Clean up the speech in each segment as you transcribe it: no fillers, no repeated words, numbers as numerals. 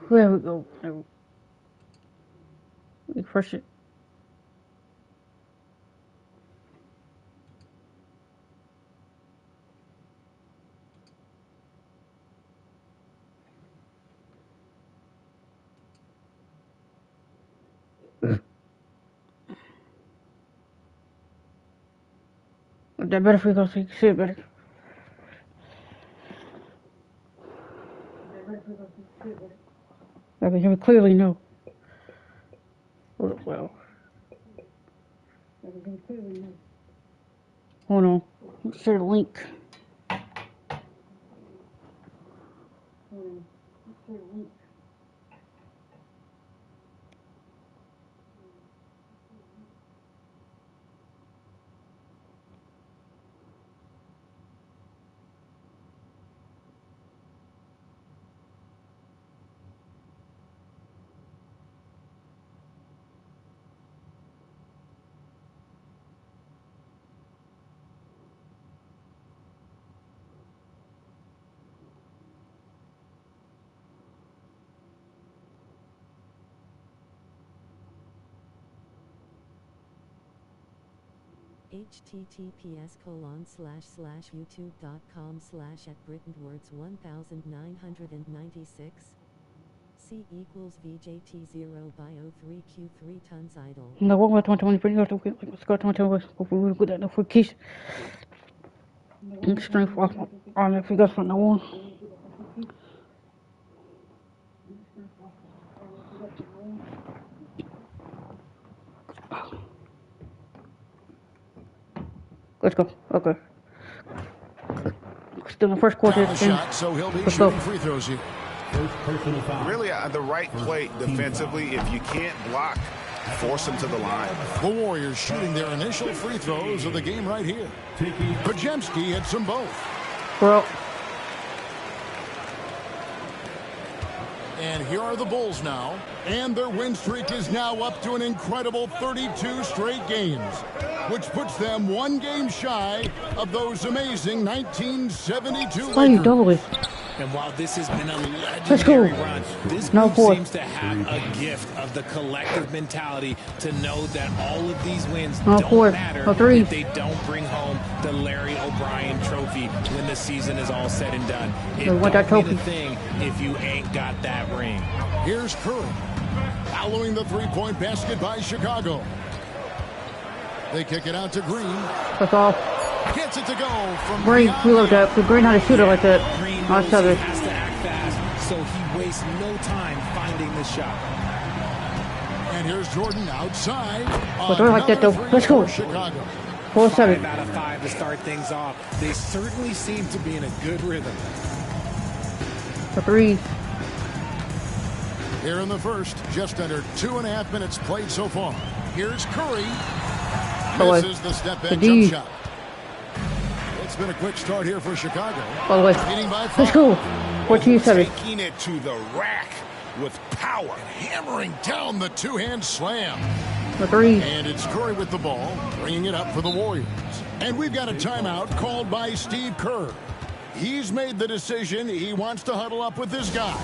There we go. Let me crush it. That better free throw so you can see it better. I can hear me clearly know. Well. Hold on. Let's share the link. https://youtube.com/@BrittonWords1996 C equals VJT0 bio 3Q3 tons idle. No, what about 2020? Let's go 2020. Hopefully we'll get that notification. Strength off on if we got from now on. Let's go. Okay. Still in the first quarter. Shot, so he'll be shooting free throws here. Really, the right play defensively. If you can't block, force them to the line. The Warriors shooting their initial free throws of the game right here. Pajemski hits them both. Bro. And here are the Bulls now. And their win streak is now up to an incredible 32 straight games, which puts them one game shy of those amazing 1972 Lakers. And while this has been a legendary run, this group seems to have a gift of the collective mentality to know that all of these wins don't matter if they don't bring home the Larry O'Brien trophy when the season is all said and done. It don't mean a thing if you ain't got that ring. Here's Curry, following the three-point basket by Chicago. They kick it out to Green. That's all. Gets it to go from Green. We love that. Green had to shoot it like that. Has to act fast, so he wastes no time finding the shot. And here's Jordan outside. But they're like that though. Let's go. 4-7. 5 out of 5 to start things off. They certainly seem to be in a good rhythm. For three. Here in the first, just under 2.5 minutes played so far. Here's Curry. Misses the step-back jump shot. It's been a quick start here for Chicago. By the way, let's go. 14-7. Taking it to the rack with power. Hammering down the two-hand slam. For three. And it's Curry with the ball, bringing it up for the Warriors. And we've got a timeout called by Steve Kerr. He's made the decision he wants to huddle up with this guy.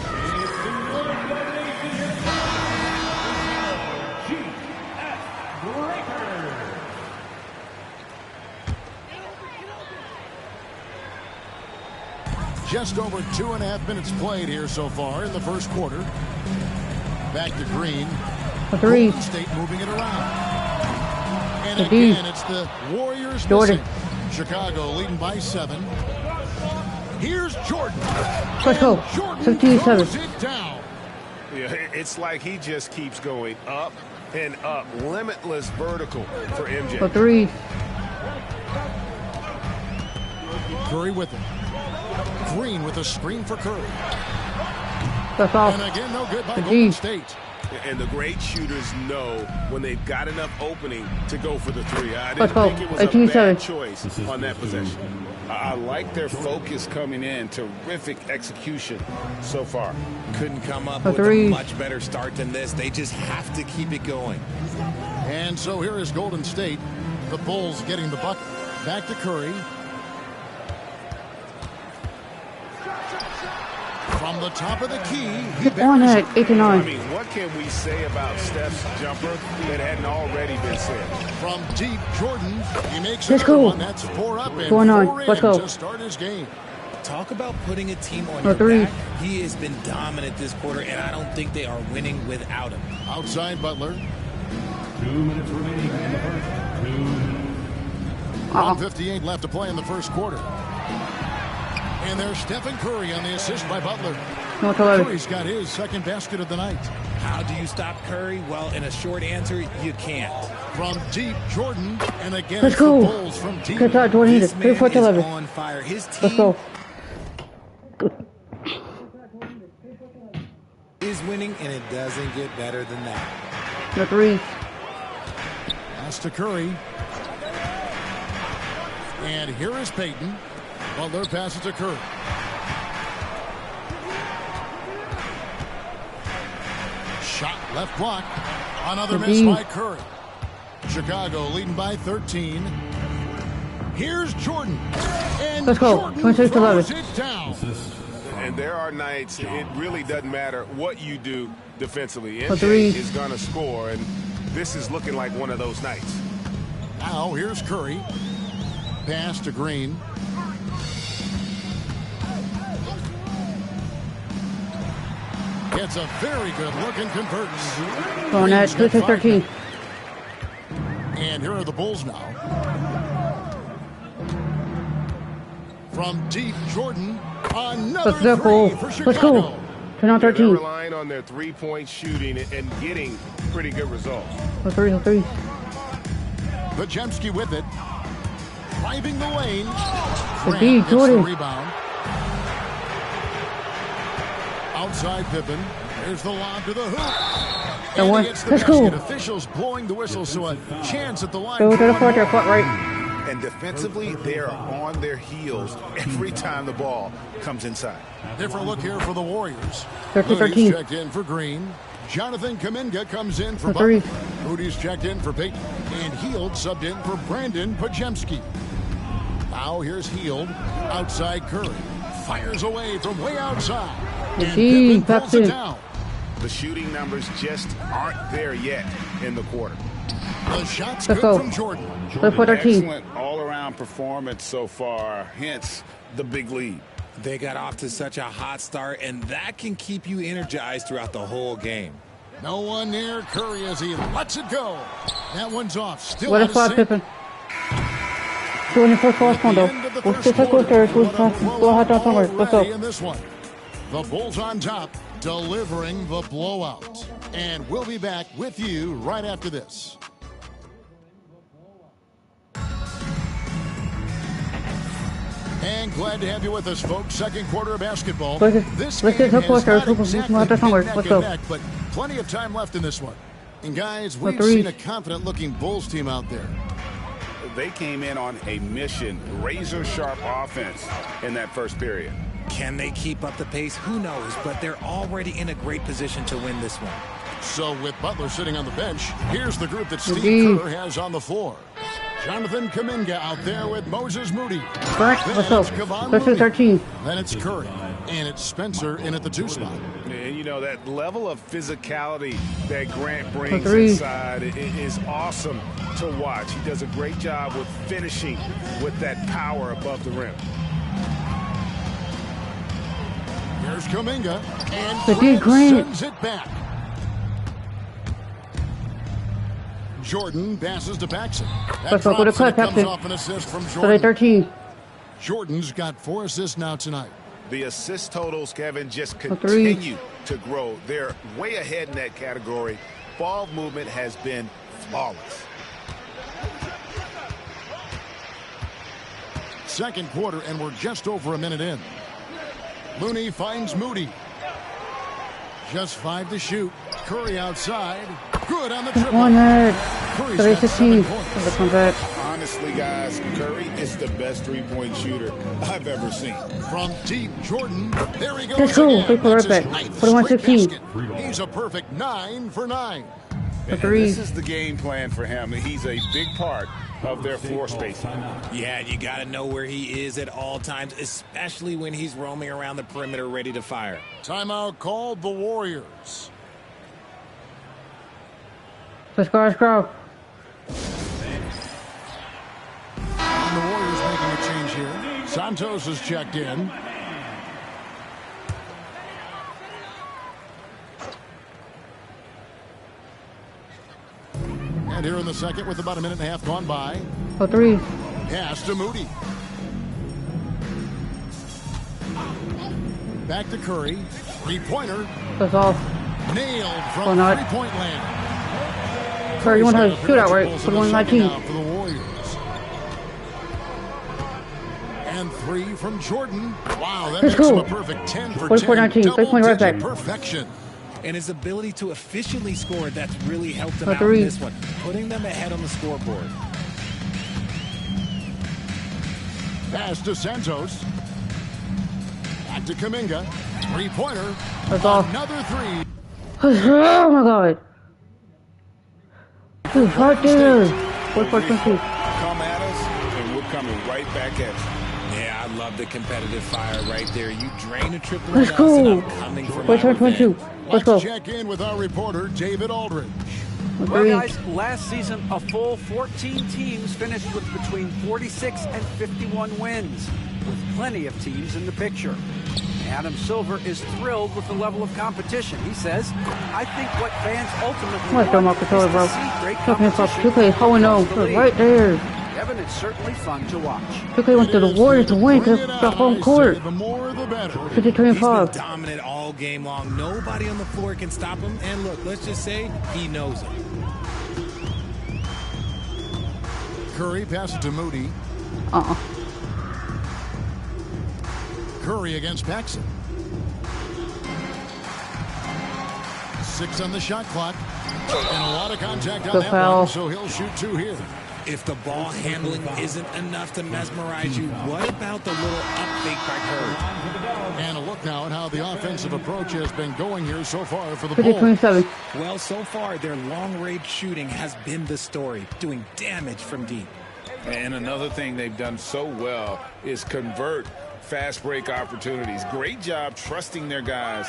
Just over 2.5 minutes played here so far in the first quarter. Back to Green. For three. Golden State moving it around. And again, it's the Warriors missing. Chicago leading by 7. Here's Jordan. Let's go. 15-7. Yeah, it's like he just keeps going up and up. Limitless vertical for MJ. For three. Curry with it. Green with a screen for Curry. That's all. And again, no good by Golden State. And the great shooters know when they've got enough opening to go for the three. I didn't think it was a bad choice on that possession. I like their focus coming in. Terrific execution so far. Couldn't come up with a much better start than this. They just have to keep it going. And so here is Golden State. The Bulls getting the bucket. Back to Curry. From From the top of the key, Keep on that, 8 to 9. I mean, what can we say about Steph's jumper that hadn't already been said? From deep, Jordan, he makes Let's another go. one. That's 4 up and 4-9. 4 in Let's go. to start his game. Talk about putting a team on Oh, your 3. back. He has been dominant this quarter, and I don't think they are winning without him. Outside Butler. 2 minutes remaining in the first. 2 minutes. 1:58 left to play in the first quarter. And there's Stephen Curry on the assist by Butler. No, to 11. Curry's got his second basket of the night. How do you stop Curry? Well, in a short answer, you can't. From deep, Jordan, and again Let's it's the go. Bulls from deep. Good shot, Jordan. This man 3-4 to is 11. on fire. His Let's team go. is winning, and it doesn't get better than that. No, 3. Pass to Curry. And here is Peyton. Butler passes to Curry. Shot left block. Another miss by Curry. Chicago leading by 13. Here's Jordan. And Let's go. Jordan 26 to 11. throws it down. And there are nights it really doesn't matter what you do defensively. For MJ 3. is going to score, and this is looking like one of those nights. Now here's Curry. Pass to Green. Gets a very good look and converts. On that, Green's got 2-13. And here are the Bulls now. From deep, Jordan. Another Let's go. three for Let's Chicago. go. 10 on They're 13. relying on their three-point shooting and getting pretty good results. No, 3. No, 3. Pajemski with it. Driving the lane. The Grant D, gets the Jordan. rebound. Outside Pippen. There's the lob to the hoop. And one. he gets the Let's basket. go. Officials blowing the whistle, so a chance at the line. Go to the quarter, foot right. And defensively, they are on their heels every time the ball comes inside. Different look here for the Warriors. 13-13. Moody's checked in for Green. Jonathan Kuminga comes in for A 3. Butler. Moody's checked in for Peyton. And Hield subbed in for Brandon Pajemski. Now here's Hield. Outside Curry. Fires away from way outside. And Gee, Pippen pulls it Paxton. down. The shooting numbers just aren't there yet in the quarter. The shot's Let's good go. from Jordan. 13. Excellent all-around performance so far, hence the big lead. They got off to such a hot start, and that can keep you energized throughout the whole game. No one near Curry as he lets it go. That one's off. Still What a out of spot, sync. Pippen. 24 first one, though. We'll still take quarter. We'll have to somewhere. Let's go. In this one. The Bulls on top, delivering the blowout. And we'll be back with you right after this. And glad to have you with us, folks. Second quarter of basketball. This Let's game get has to not quarter. exactly We'll have to been somewhere. neck Let's and go. neck, but plenty of time left in this one. And guys, For we've 3. seen a confident-looking Bulls team out there. They came in on a mission, razor-sharp offense in that first period. Can they keep up the pace? Who knows, but they're already in a great position to win this one. So with Butler sitting on the bench, here's the group that Steve Indeed. Kerr has on the floor. Jonathan Kuminga out there with Moses Moody. Correct. Then Let's go. it's Kevon Let's do Looney. 13. Then it's Curry. And it's Spencer in at the 2 spot. And, you know, that level of physicality that Grant brings 3. inside is awesome to watch. He does a great job with finishing with that power above the rim. Here's Kuminga. And The D, Grant. sends it back. Jordan passes to Paxson. That Let's go for the drops and it cut, comes Paxson. off an assist from So they Jordan. 13. Jordan's got 4 assists now tonight. The assist totals, Kevin, just 3. continue to grow. They're way ahead in that category. Ball movement has been flawless. Second quarter, and we're just over a minute in. Looney finds Moody. Just 5 to shoot. Curry outside. Good on the triple. One head. Curry's So they got 16. 7 points. Let's come back. Honestly, guys, Curry is the best three-point shooter I've ever seen. From deep, Jordan. There he goes Let's go. again. Take the That's right his back. ninth 41-16. straight basket. He's a perfect 9 for 9. And this is the game plan for him. He's a big part of their floor spacing. Yeah, you got to know where he is at all times, especially when he's roaming around the perimeter ready to fire. Timeout called the Warriors. Let's go, let's go. And the Warriors making a change here. Santos has checked in. And here in the second with about a minute and a half gone by. For three. Pass to Moody. Back to Curry. Three-pointer. That's off. Nailed Or from not. three-point land. Curry, you want to have a shootout, right? Multiples For in the second 119. now for the Warriors. And three from Jordan. Wow, that Let's makes him go. a perfect 10 for 44-19. 10. Three-point right back. Double-digit perfection. And his ability to efficiently score, that's really helped him For out three. in this one, putting them ahead on the scoreboard. Pass to Santos. Back to Kuminga. Three-pointer. That's off. Another three. Oh my god. Dude, right there. 44-22. Come at us, and we're coming right back at you. Yeah, I love the competitive fire right there. You drain a triple Let's on us, and go. I'm coming from Wait, our 22. bench. Let's go. Check in with our reporter, David Aldridge. For Well, three. guys, last season, a full 14 teams finished with between 46 and 51 wins, with plenty of teams in the picture. Adam Silver is thrilled with the level of competition. He says, I think what fans ultimately Let's go, want my controller, is bro. to see great Talking about competition 2K, how we know. across the league. Right there. Kevin, it's certainly fun to watch. 2K went to the Warriors to win because the home court. The more the better. He's been 50-25. dominant all game long. Nobody on the floor can stop him. And look, let's just say he knows it. Curry passes to Moody. Curry against Paxson. 6 on the shot clock. And a lot of contact on Good that foul. one, so he'll shoot 2 here. If the ball handling isn't enough to mesmerize you, what about the little up fake by Curry? And a look now at how the offensive approach has been going here so far for the Bulls. 50-27. Well, so far, their long-range shooting has been the story, doing damage from deep. And another thing they've done so well is convert fast break opportunities. Great job trusting their guys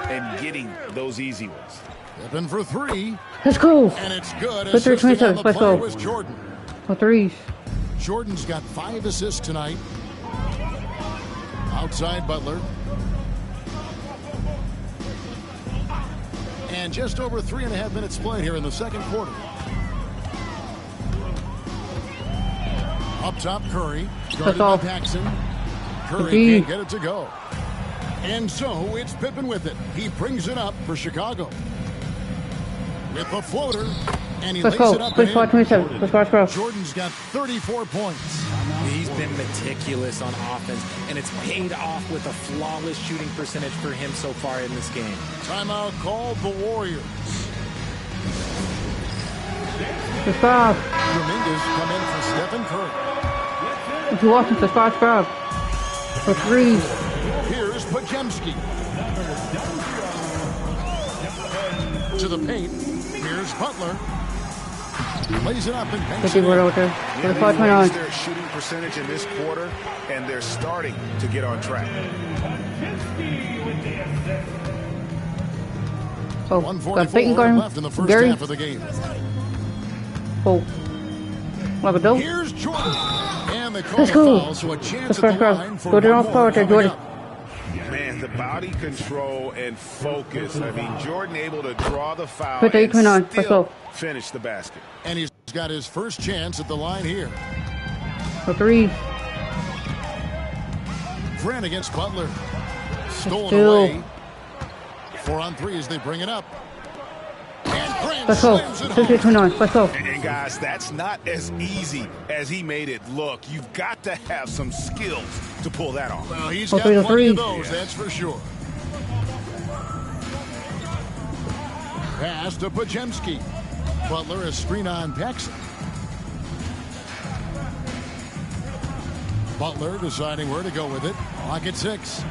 and getting those easy ones. Stepping for 3. Let's go. And it's good. For three, Assisting on 27. the Let's play go. was Jordan. For threes. Jordan's got 5 assists tonight. Outside Butler. And just over 3.5 minutes played here in the second quarter. Up top, Curry. Guarded by all. Paxson. Curry Agreed. can't get it to go. And so it's Pippen with it. He brings it up for Chicago. With the floater. And he Let's lays go. it up and in. 25-27. Let's go. Jordan's got 34 points. He's been meticulous on offense, and it's paid off with a flawless shooting percentage for him so far in this game. Timeout called the Warriors. Let's go. Dominguez come in for Stephen Curry. If you watch it, let's go. For threes. Here's Pajemski. To the paint. Here's Butler. Lays it up and banks 50 it word in. over there. Yeah, they've 45-29. raised their shooting percentage in this quarter, and they're starting to get on track. Oh, got 144 Peyton guarding left in the first Gary. half of the game. Oh. Like a dope. Here's Jordan. And they call Let's the go. foul, so a chance Let's at the go. line for Go down one off more power there, coming Jordan. up. Man, the body control and focus. I mean, Jordan able to draw the foul 58-29. and Let's still go. finish the basket. And he's got his first chance at the line here. For threes. Grant against Butler. Stolen Still. away. 4 on 3 as they bring it up. And Grant Let's go. slams it home. 58-29. Let's go. And guys, that's not as easy as he made it look. You've got to have some skills to pull that off. Well, he's Oh, got three to plenty of three. those, that's for sure. Pass to Pajemski. Butler, a screen on Paxson. Butler deciding where to go with it. Clock at 6.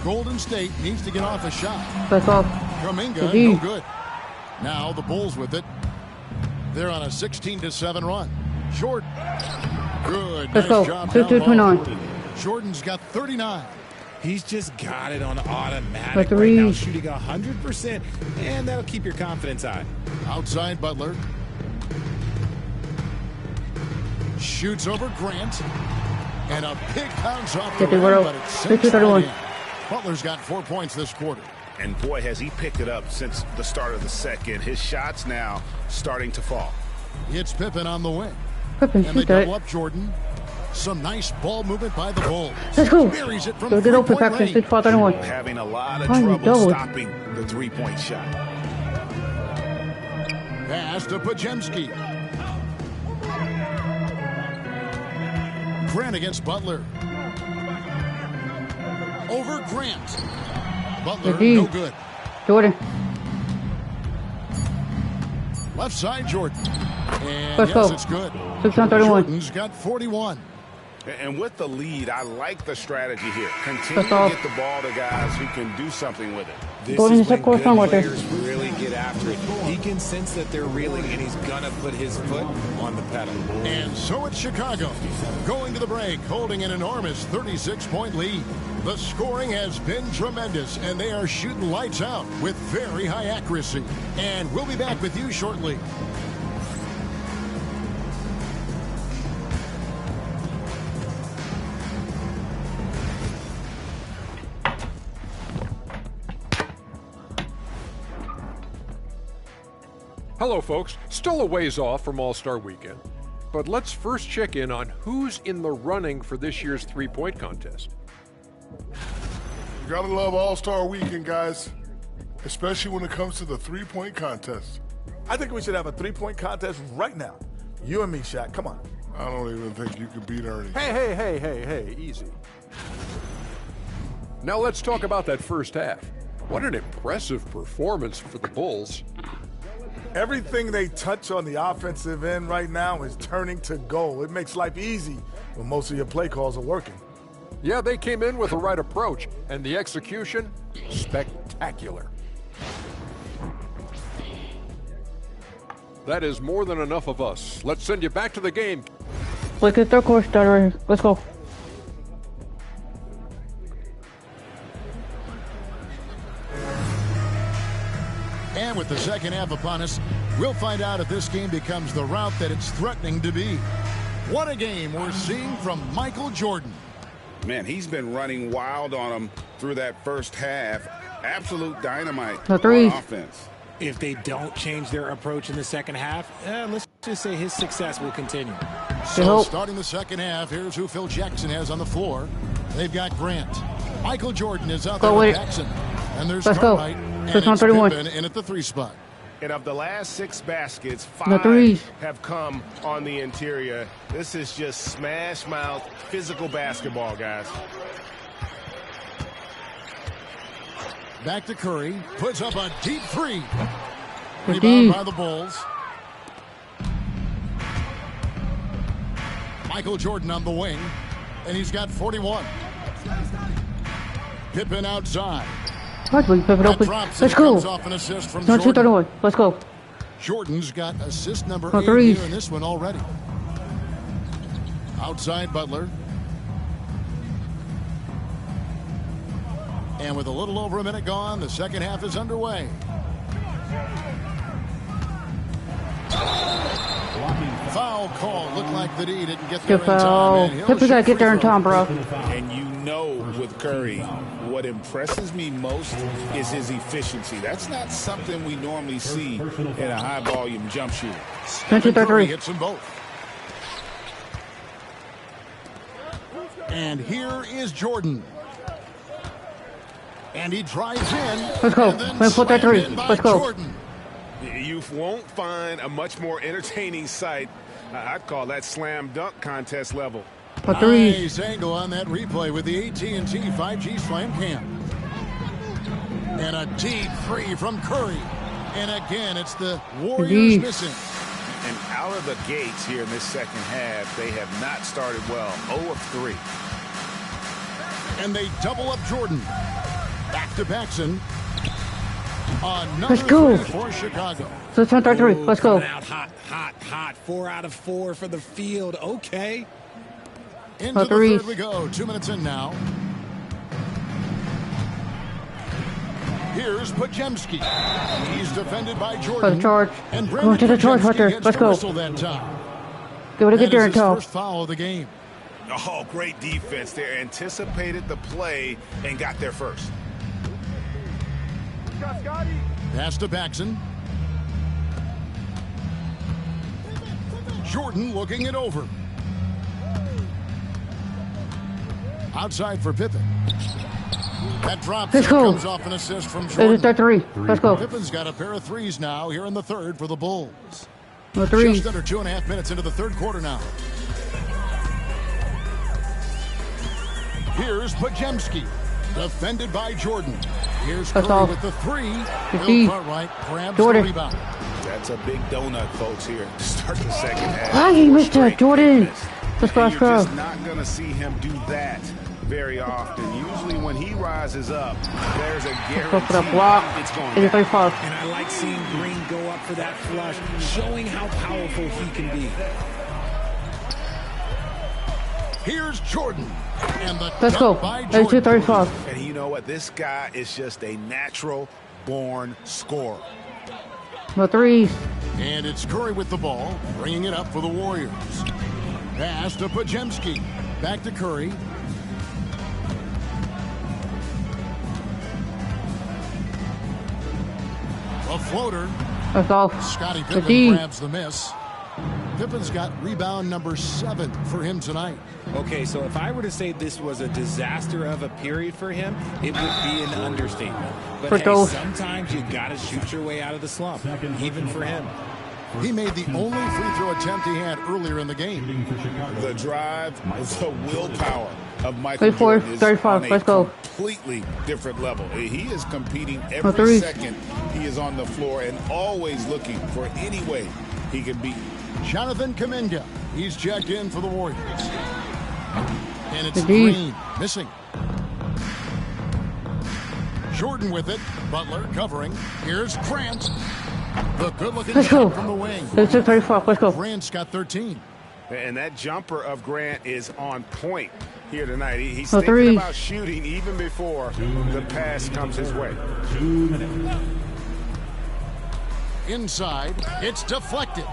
Golden State needs to get off a shot. Let's go. Kuminga, Indeed. no good. Now the Bulls with it. They're on a 16-7 run. Jordan. Good. Let's nice go. job 2-2-2-9. Jordan's got 39. He's just got it on automatic right now, shooting 100%, and that'll keep your confidence high. Outside Butler. Shoots over Grant. And a big bounce off the rim, but it's six. Butler's got 4 points this quarter. And boy, has he picked it up since the start of the second. His shots now starting to fall. It's Pippen on the wing. Pippen, and they double up Jordan. Some nice ball movement by the Bulls. Let's go. Buries it from Go get open, Paxton. 6-4-31. Having a lot of trouble stopping the three-point shot. Pass to Pajemski. Grant against Butler. Over Grant. Butler, no good. Jordan. Left side, Jordan. And let's go. It's good. 6-31. Jordan's got 41. And with the lead, I like the strategy here. Continue to get the ball to guys who can do something with it. This is when good players really get after it. He can sense that they're reeling, and he's going to put his foot on the pedal. And so it's Chicago. Going to the break, holding an enormous 36-point lead. The scoring has been tremendous, and they are shooting lights out with very high accuracy. And we'll be back with you shortly. Hello, folks. Still a ways off from All-Star Weekend, but let's first check in on who's in the running for this year's three-point contest. You gotta love All-Star Weekend, guys, especially when it comes to the three-point contest. I think we should have a three-point contest right now. You and me, Shaq. Come on. I don't even think you can beat Ernie. Hey, easy. Now let's talk about that first half. What an impressive performance for the Bulls. Everything they touch on the offensive end right now is turning to goal. It makes life easy when most of your play calls are working. Yeah, they came in with the right approach, and the execution, spectacular. That is more than enough of us. Let's send you back to the game. Let's get third quarter started right here. Let's go. And with the second half upon us, we'll find out if this game becomes the route that it's threatening to be. What a game we're seeing from Michael Jordan. Man, he's been running wild on him through that first half. Absolute dynamite on offense. If they don't change their approach in the second half, let's just say his success will continue. So starting the second half, here's who Phil Jackson has on the floor. They've got Grant. Michael Jordan is out there with Jackson. And there's Cartwright. And it's Pippen in at the three spot. And of the last 6 baskets, 5 have come on the interior. This is just smash mouth physical basketball, guys. Back to Curry. Puts up a deep three. Rebound by the Bulls. Michael Jordan on the wing. And he's got 41. Pippen outside. Let's go. Off an assist from 2-31. Let's go. Jordan's got assist number 8 here in this one already. Outside Butler. And with a little over a minute gone, the second half is underway. Foul call. Looked like the D didn't get there in time. Pippen's got to get there in time, bro. And you know with Curry, what impresses me most is his efficiency. That's not something we normally see in a high-volume jump shooter. 2-3. Hits them both. And here is Jordan. And he drives in. Let's go. Let's put that three. Let's go. Jordan. You won't find a much more entertaining sight. I'd call that slam dunk contest level. Nice angle on that replay with the AT&T 5G Slam Cam. And a deep three from Curry. And again, it's the Warriors missing. And out of the gates here in this second half, they have not started well. 0 of 3. And they double up Jordan. Back to Paxson. Let's go. For Chicago. So it's 10-3. Let's go. Out hot. 4 out of 4 for the field. Okay. Into the third we go. 2 minutes in now. Here's Pajemski. He's defended by Jordan. For the charge. And Going to the charge right there. Let's go. Give it a good there and toe. First foul of the game. Oh, great defense there. Anticipated the play and got there first. Pass to Paxson. Jordan looking it over. Outside for Pippen. That drop comes off an assist from Jordan. It's 3. Let's go. Pippen's got a pair of threes now here in the third for the Bulls. Just under 2.5 minutes into the third quarter now. Here's Pajemski, defended by Jordan. Here's Curry with the three. Bill Cartwright grabs the rebound. That's a big donut, folks, here to start the second half. Why he missed that, Jordan? Let's go, You're just not going to see him do that very often. Usually when he rises up, there's a guarantee for the block. It's going down. And I like seeing Green go up for that flush, showing how powerful he can be. Here's Jordan. And the Let's go. 32-35. And you know what? This guy is just a natural-born scorer. The threes. And it's Curry with the ball, bringing it up for the Warriors. Pass to Pajemski. Back to Curry. A floater. That's all. Scottie Pippen grabs the miss. Pippen's got rebound number 7 for him tonight. Okay, so if I were to say this was a disaster of a period for him, it would be an understatement. But hey, sometimes you got to shoot your way out of the slump, even for him. He made the only free throw attempt he had earlier in the game. The drive, the willpower of Michael Jordan is 35. on Let's go. Completely different level. He is competing every second he is on the floor and always looking for any way he can beat. Jonathan Kuminga. He's checked in for the Warriors. And it's Green missing. Jordan with it. Butler covering. Here's Grant. The good-looking shot from the wing. It's 35. Let's go. Grant's got 13. And that jumper of Grant is on point here tonight. He's thinking about shooting even before the pass comes his way. 2 minutes. Inside, it's deflected.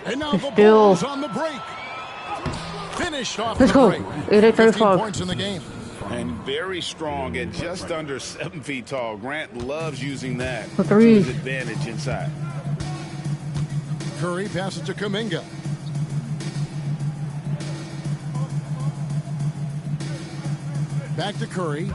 And now the Bulls on the break. Finished off the break. 15 points in the game. And very strong at just under 7 feet tall. Grant loves using that to three. his advantage inside. Curry passes to Kuminga. Back to Curry.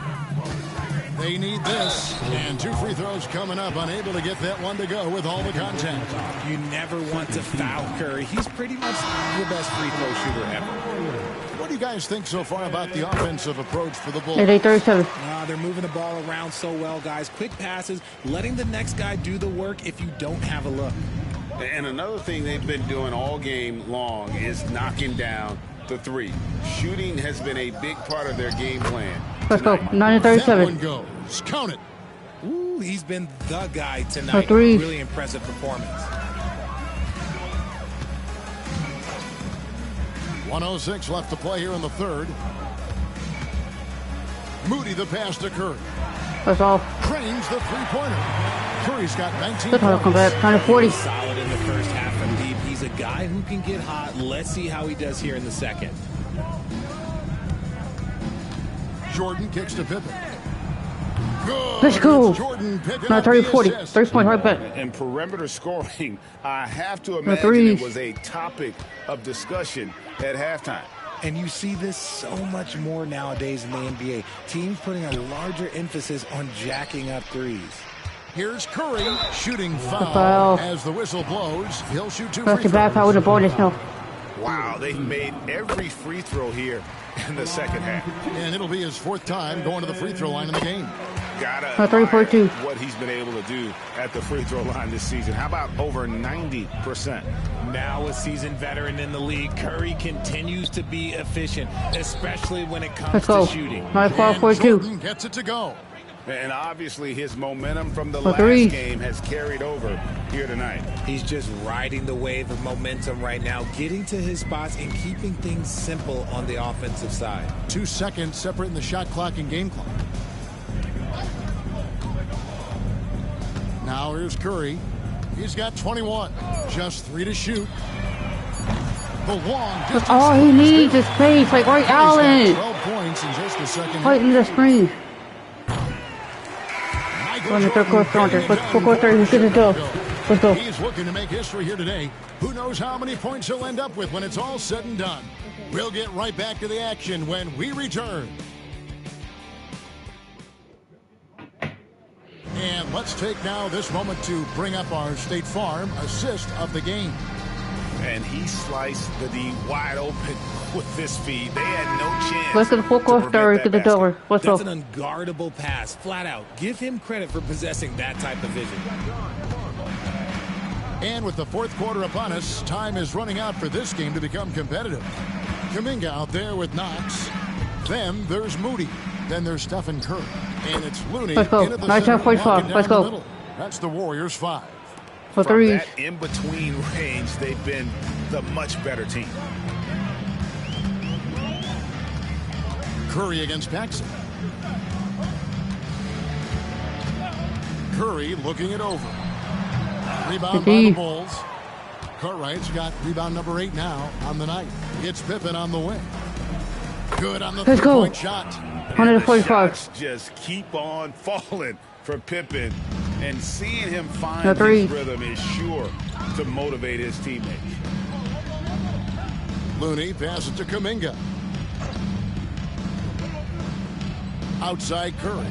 They need this. And 2 free throws coming up. Unable to get that one to go with all the contact. You never want to foul Curry. He's pretty much the best free throw shooter ever. What do you guys think so far about the offensive approach for the Bulls? 37. They're moving the ball around so well, guys. Quick passes, letting the next guy do the work if you don't have a look. And another thing they've been doing all game long is knocking down the three. Shooting has been a big part of their game plan. Let's go. 9-37. That one goes. Count it. Ooh, he's been the guy tonight. Three. Really impressive performance. 1:06 left to play here in the third. Moody the pass to Curry. That's all. Cranes the three-pointer. Curry's got 19 Good come back. Kind of 40. Solid in the first half of deep. He's a guy who can get hot. Let's see how he does here in the second. Jordan kicks to Pippen. Good. Let's go. Jordan picking Not up 30-40. the assist. 3-point right back. And perimeter scoring, I have to imagine it was a topic of discussion at halftime. And you see this so much more nowadays in the NBA. Teams putting a larger emphasis on jacking up threes. Here's Curry shooting foul as the whistle blows. He'll shoot 2 free back throws. with the bonus now. Wow, they've made every free throw here in the second half. And it'll be his 4th time going to the free throw line in the game. Gotta 3-4-2. what he's been able to do at the free throw line this season. How about over 90%? Now a seasoned veteran in the league, Curry continues to be efficient, especially when it comes to shooting. 9-4-4-2. Jordan gets it to go. And obviously his momentum from the last game has carried over here tonight. He's just riding the wave of momentum right now, getting to his spots and keeping things simple on the offensive side. 2 seconds separating the shot clock and game clock. Now here's Curry. He's got 21. Just 3 to shoot. The long distance. All he needs is space, like Ray Allen. 12 points in just a second. Fighting the screen. On the third quarter, fourth quarter, he's good to go. Let's go. He's looking to make history here today. Who knows how many points he'll end up with when it's all said and done. We'll get right back to the action when we return. And let's take now this moment to bring up our State Farm assist of the game. And he sliced the D wide open with this feed. They had no chance. Let's get the full quarter, get the door. Let's go. That's an unguardable pass, flat out. Give him credit for possessing that type of vision. And with the fourth quarter upon us, time is running out for this game to become competitive. Kuminga out there with Knox. Then there's Moody. Then there's Stephen Curry. And it's Looney. Let's go. 19.5. Let's go. That's the Warriors 5. For threes. That in-between range, they've been the much better team. Curry against Paxson. Curry looking it over. Rebound by the Bulls. Cartwright's got rebound number 8 now on the night. It's Pippen on the wing. Good on the three-point shot. 145. Just keep on falling for Pippen. And seeing him find his rhythm is sure to motivate his teammates. Looney passes to Kuminga. Outside Curry.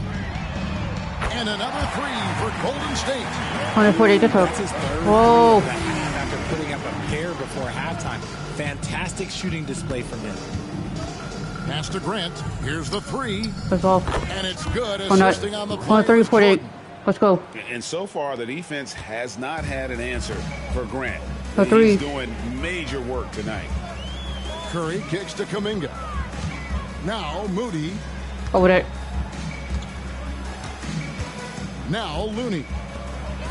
And another 3 for Golden State. 148 to That's his third Whoa. after putting up a pair before halftime. Fantastic shooting display from him. Pass to Grant. Here's the 3. That's all. And it's good. Assisting on the play. 148. Let's go. And so far, the defense has not had an answer for Grant. The 3. He's doing major work tonight. Curry kicks to Kuminga. Now Moody. Over there. Now Looney.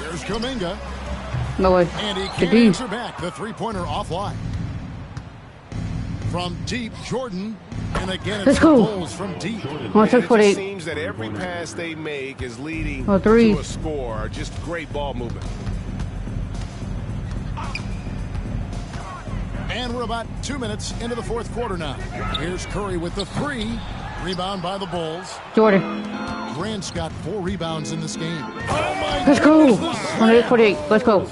Here's Kuminga. No way. And he can't answer back. The three-pointer offline. From deep, Jordan. And again, it's the Bulls from deep. It seems that every pass they make is leading to a score. Just great ball movement. And we're about 2 minutes into the fourth quarter now. Here's Curry with the 3. Rebound by the Bulls. Jordan. Grant's got 4 rebounds in this game. Let's go. 148. Let's go.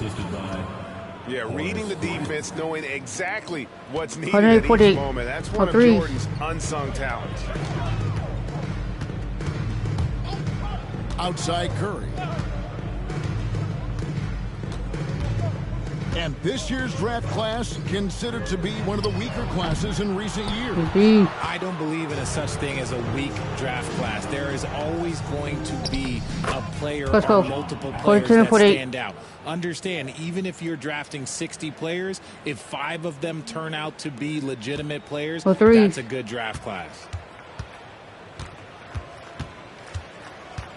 Yeah, reading the defense, knowing exactly what's needed at each moment. That's one of Jordan's unsung talents. Outside Curry. And this year's draft class considered to be one of the weaker classes in recent years. I don't believe in a such thing as a weak draft class. There is always going to be a player or multiple players that stand out. Understand, even if you're drafting 60 players, if 5 of them turn out to be legitimate players, that's a good draft class.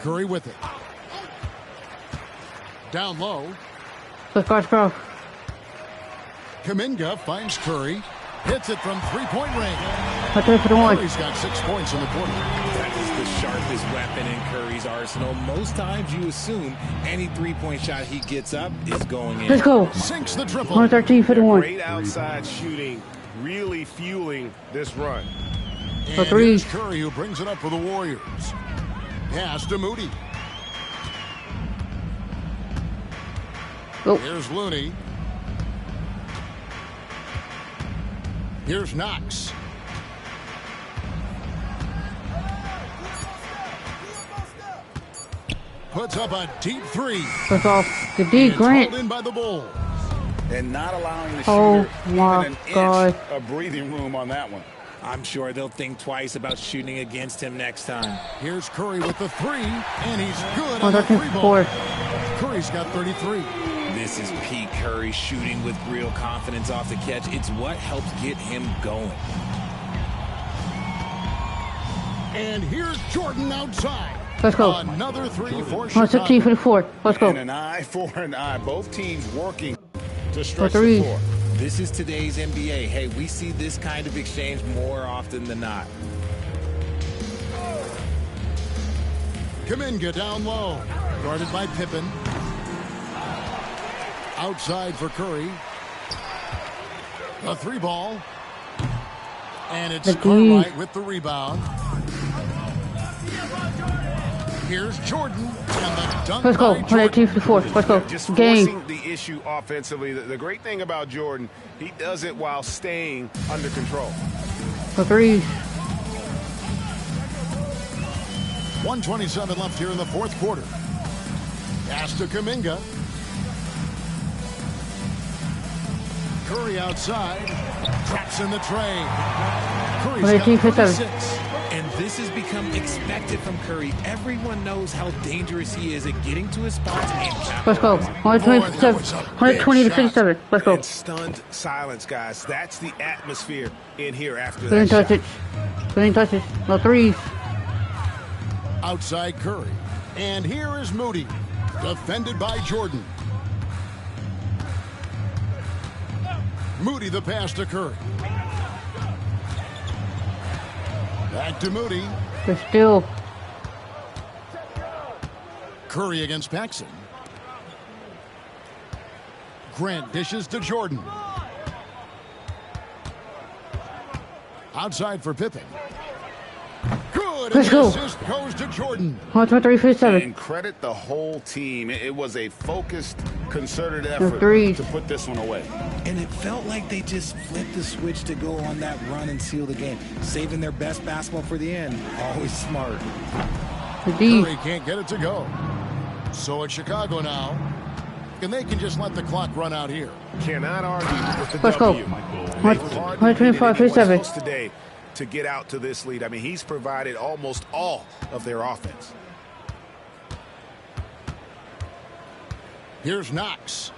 Curry with it. Down low. Let's go. Kuminga finds Curry. Hits it from three-point range. Curry's got 6 points in the quarter. That is the sharpest weapon in Curry's arsenal. Most times you assume any three-point shot he gets up is going in. Let's go. Sinks the triple. 113 for the 1. Great outside shooting, really fueling this run. And here's Curry who brings it up for the Warriors. Pass to Moody. Here's Looney. Here's Knox. Puts up a deep 3. That's off. The D, Grant. In by the Bulls. And not allowing the shooter even an inch of breathing room on that one. I'm sure they'll think twice about shooting against him next time. Here's Curry with the 3, and he's good on the 3-ball. Curry's got 33. This is peak Curry shooting with real confidence off the catch. It's what helps get him going. And here's Jordan outside. Let's go. Another three for On 16 for the fourth. Let's go. And an eye for an eye. Both teams working to For stretch the threes. floor. This is today's NBA. Hey, we see this kind of exchange more often than not. Kuminga down low. Guarded by Pippen. Outside for Curry. A three ball. And it's Cartwright with the rebound. Here's Jordan. And the dunk. Let's go. by 118 for the fourth. Let's go. Just Game. forcing the issue offensively. The great thing about Jordan, he does it while staying under control. For threes. 1:27 left here in the fourth quarter. Pass to Kuminga. Curry outside. Traps in the tray. Curry's 118 got for 7. 36. And this has become expected from Curry. Everyone knows how dangerous he is at getting to his spots and Let's go. capitalizing. 127. 120 to 57. Let's go. And stunned silence, guys. That's the atmosphere in here after Couldn't that touch shot. it. Couldn't touch it. No threes. Outside Curry. And here is Moody. Defended by Jordan. Moody the pass to Curry. Back to Moody. They're still. Curry against Paxson. Grant dishes to Jordan. Outside for Pippen. Good. Let's and go. the assist goes to Jordan. 123 for 7. And credit the whole team. It was a focused, concerted No effort threes. to put this one away. And it felt like they just flipped the switch to go on that run and seal the game. Saving their best basketball for the end. Always smart. The D. Curry can't get it to go. So it's Chicago now. And they can just let the clock run out here. Cannot argue with the Let's go. W. 125 for 7. Today to get out to this lead. I mean, he's provided almost all of their offense. Here's Knox.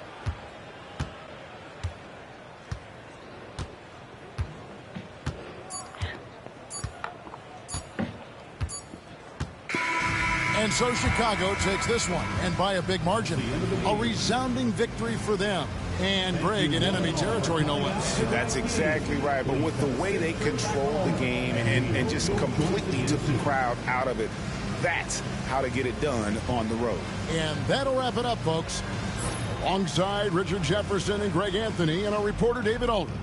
And so Chicago takes this one, and by a big margin. A resounding victory for them. And Greg in enemy territory, no less. That's exactly right. But with the way they controlled the game and just completely took the crowd out of it, that's how to get it done on the road. And that'll wrap it up, folks. Alongside Richard Jefferson and Greg Anthony and our reporter David Aldridge.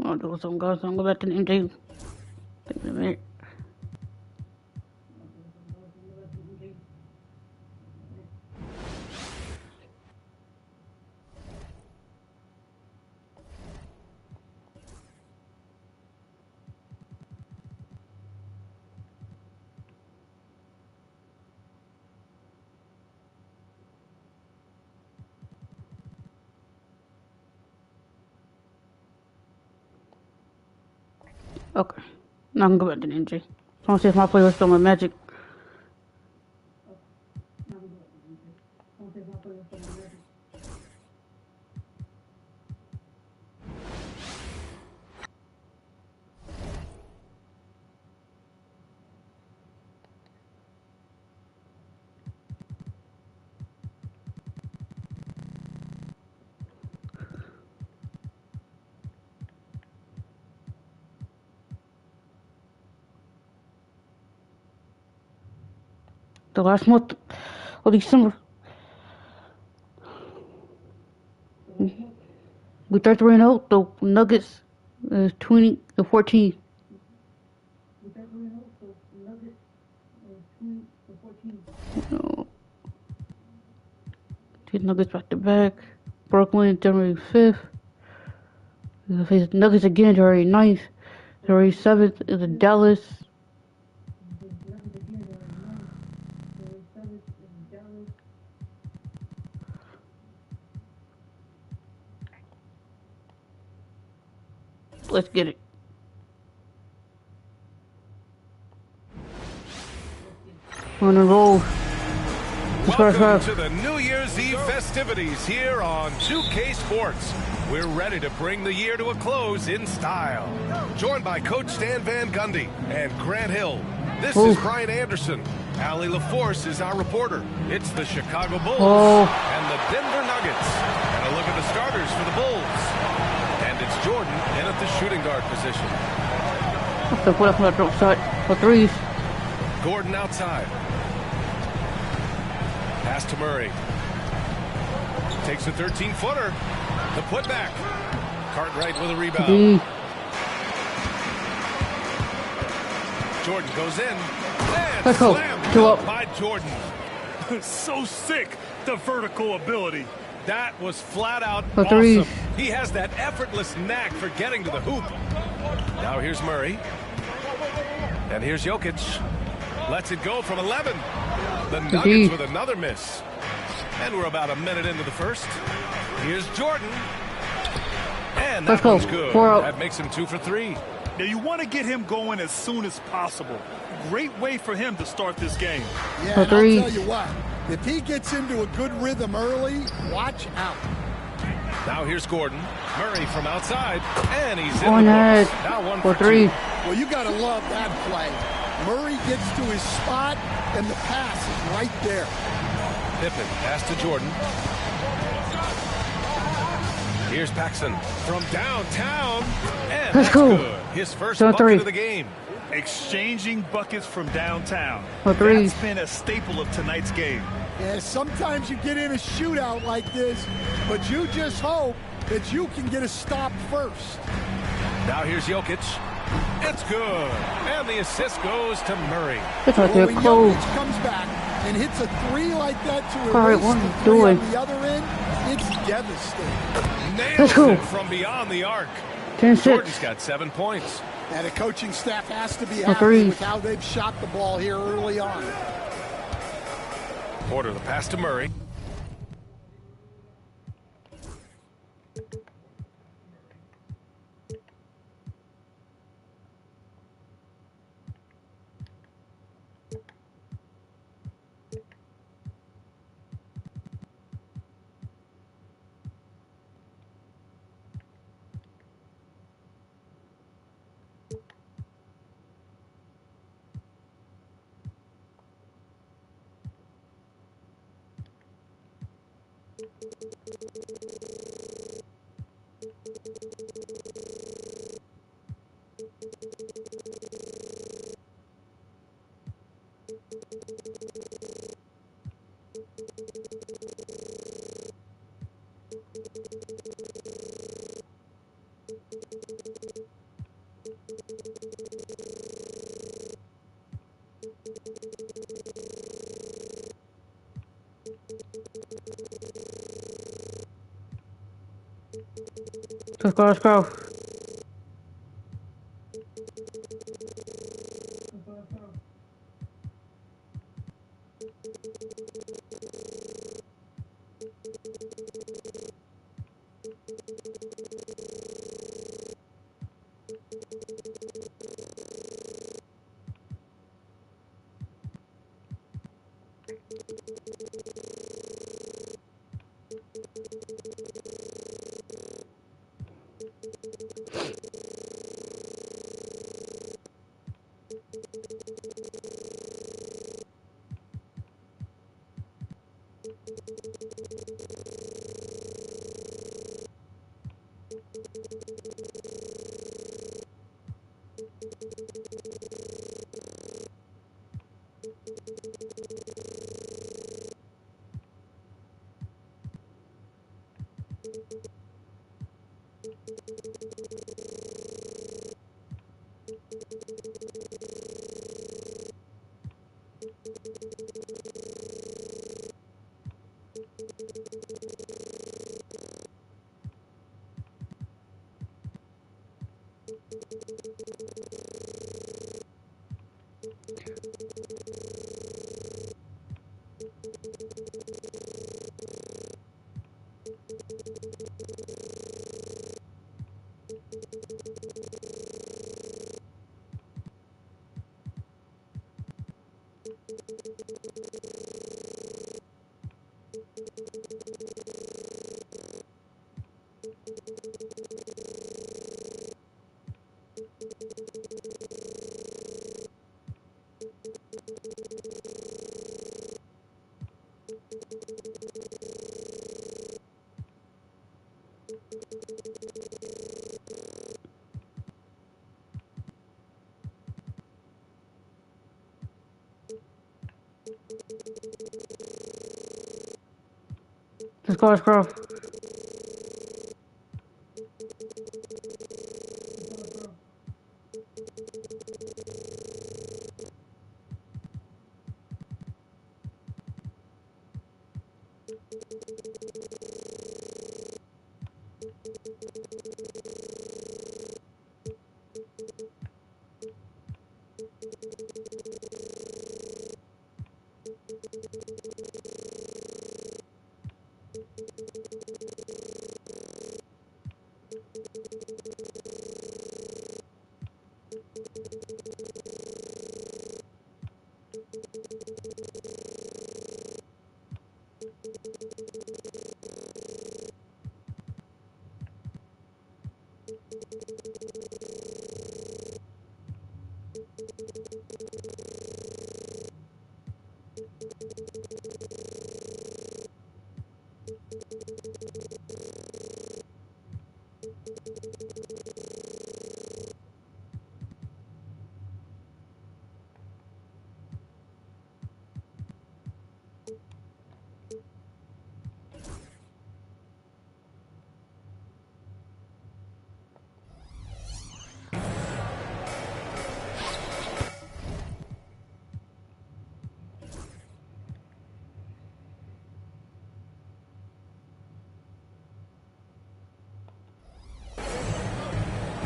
I'll do some guys. I'm going back to the MJ. a minute. Okay. Now I can go back to the NJ. I want to see if my play was still my Magic. The last month of December. We 33-0. The Nuggets is 20-14. These Nuggets back to back. Brooklyn January 5th. We'll face the Nuggets again January 9th. January 7th is in Dallas. Let's get it. On the roll. Welcome to the New Year's Eve festivities here on 2K Sports. We're ready to bring the year to a close in style. Joined by Coach Stan Van Gundy and Grant Hill. This is Brian Anderson. Allie LaForce is our reporter. It's the Chicago Bulls and the Denver Nuggets. And a look at the starters for the Bulls. And it's Jordan in at the shooting guard position. So put up that drop shot for threes. Gordon outside. Pass to Murray. Takes a 13-footer. The putback. Cartwright with a rebound. Jordan goes in. And slammed by Jordan. So sick, the vertical ability. That was flat out awesome. He has that effortless knack for getting to the hoop. Now here's Murray. And here's Jokic. Lets it go from 11. The Nuggets with another miss. And we're about a minute into the first. Here's Jordan. And that one's good. That makes him 2 for 3. Now you want to get him going as soon as possible. Great way for him to start this game. Yeah, and I'll tell you what. If he gets into a good rhythm early, watch out. Now here's Gordon. Murray from outside. And he's in the books. Now 1 for 3. Well, you got to love that play. Murray gets to his spot, and the pass is right there. Pippen, pass to Jordan. Here's Paxson from downtown. And that's good. His first bucket of the game. Exchanging buckets from downtown. That's been a staple of tonight's game. Yeah, sometimes you get in a shootout like this, but you just hope that you can get a stop first. Now here's Jokic. It's good. And the assist goes to Murray. When Jokic comes back and hits a 3 like that to erase the 3 on the other end, it's devastating. Nails it from beyond the arc. Jordan's got 7 points. And the coaching staff has to be happy with how they've shot the ball here early on. Porter, the pass to Murray. Let's go, let's go. Let's go, let's go.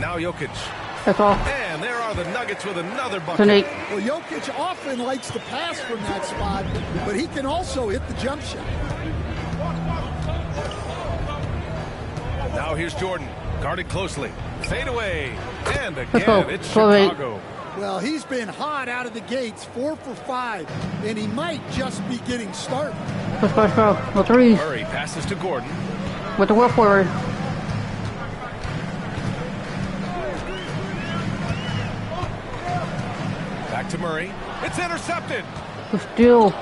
Now Jokic. That's all. And there are the Nuggets with another bucket. Well, Jokic often likes to pass from that spot, but he can also hit the jump shot. Now here's Jordan, guarded closely. Fade away. And again, it's 12-8. Chicago. Well, he's been hot out of the gates, 4 for 5, and he might just be getting started. Let's go. No threes. Murray passes to Gordon. With the well forward. Back to Murray. It's intercepted. Steal.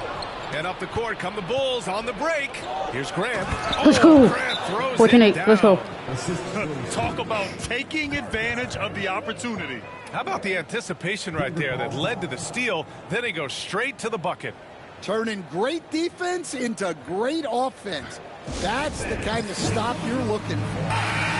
And up the court come the Bulls on the break. Here's Grant. Let's go. Grant throws 14-8. Let's go. Talk about taking advantage of the opportunity. How about the anticipation right there that led to the steal? Then he goes straight to the bucket. Turning great defense into great offense. That's the kind of stop you're looking for.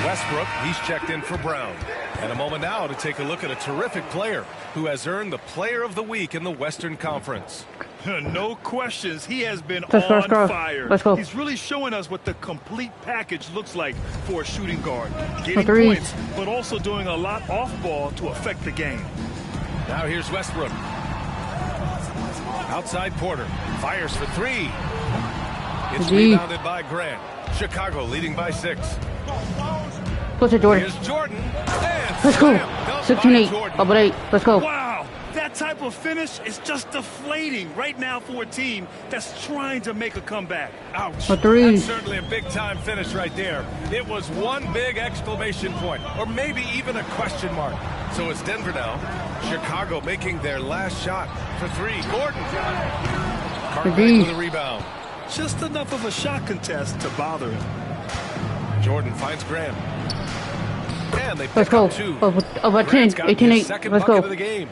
Westbrook, he's checked in for Brown. And a moment now to take a look at a terrific player who has earned the Player of the Week in the Western Conference. No questions. He has been Let's on go. fire. Let's go. He's really showing us what the complete package looks like for a shooting guard. Getting points, but also doing a lot off ball to affect the game. Now here's Westbrook. Outside Porter. Fires for three. It's rebounded by Grant. Chicago leading by 6. What's it, Jordan? Here's Jordan. Let's go. 16-8. Up at 8. Let's go. Wow. That type of finish is just deflating right now for a team that's trying to make a comeback. Ouch. A 3. That's certainly a big-time finish right there. It was one big exclamation point, or maybe even a question mark. So it's Denver now. Chicago making their last shot for 3. Gordon. Cartwright with a rebound. Just enough of a shot contest to bother him. Jordan finds Graham. And they Let's pick go. up 2. About 10. 18-8. Let's go. Of the game.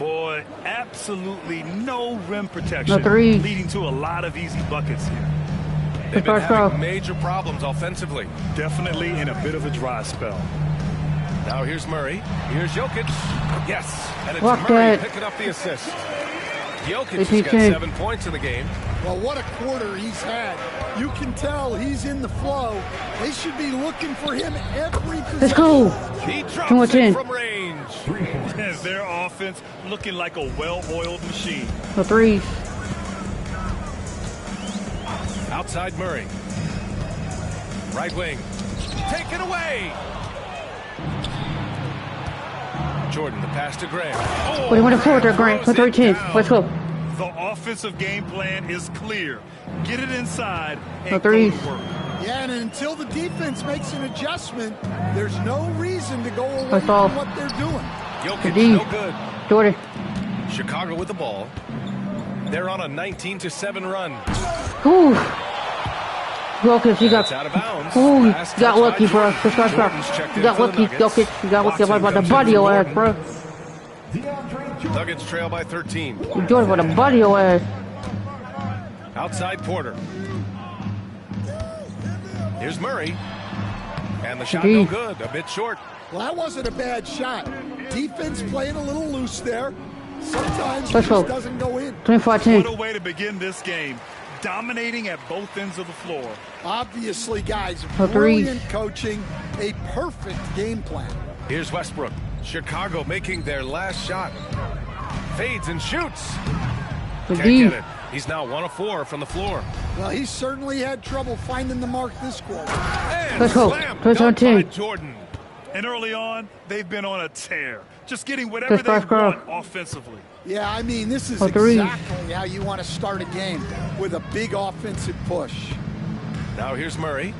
Boy, absolutely no rim protection, No 3. leading to a lot of easy buckets here. They've been having major problems offensively. Definitely in a bit of a dry spell. Now here's Murray. Here's Jokic. Yes. And it's Walk Murray that. picking up the assist. Jokic has got 7 points in the game. Well, what a quarter he's had. You can tell he's in the flow. They should be looking for him every possession. Let's go. He drops it from range. Their offense looking like a well-oiled machine. A 3. Outside Murray. Right wing. Take it away. Jordan, the pass to Graham. What do you want to forward there, Grant? For 13. Let's go. The offensive game plan is clear. Get it inside and A go 3. to work. Yeah, and until the defense makes an adjustment, there's no reason to go away That's all. from what they're doing. Jokic, D. no good. Jordan. Chicago with the ball. They're on a 19-7 run. Ooh. Jokic, he got. It's out of bounds. Ooh, you Pass got touched lucky, by bro. Jordan. That's Jordan's checked You in got for the lucky, Nuggets. Jokic. You got lucky. I'm about to Watson body your comes ass, in bro. Nuggets trail by 13. Jordan about to body your ass. Outside Porter. Here's Murray. And the shot D. no good. A bit short. Well, that wasn't a bad shot. Defense playing a little loose there. Sometimes it Let's go. just doesn't go in. 25-10. What a way to begin this game. Dominating at both ends of the floor. Obviously, guys, A 3. brilliant coaching, a perfect game plan. Here's Westbrook. Chicago making their last shot. Fades and shoots. Can't D. get it. He's now 1 of 4 from the floor. Well, he certainly had trouble finding the mark this quarter. And Let's go. slam 25-10. by Jordan. And early on, they've been on a tear. Just getting whatever they Let's go. want offensively. Yeah, I mean, this is A 3. exactly how you want to start a game, with a big offensive push. Now here's Murray.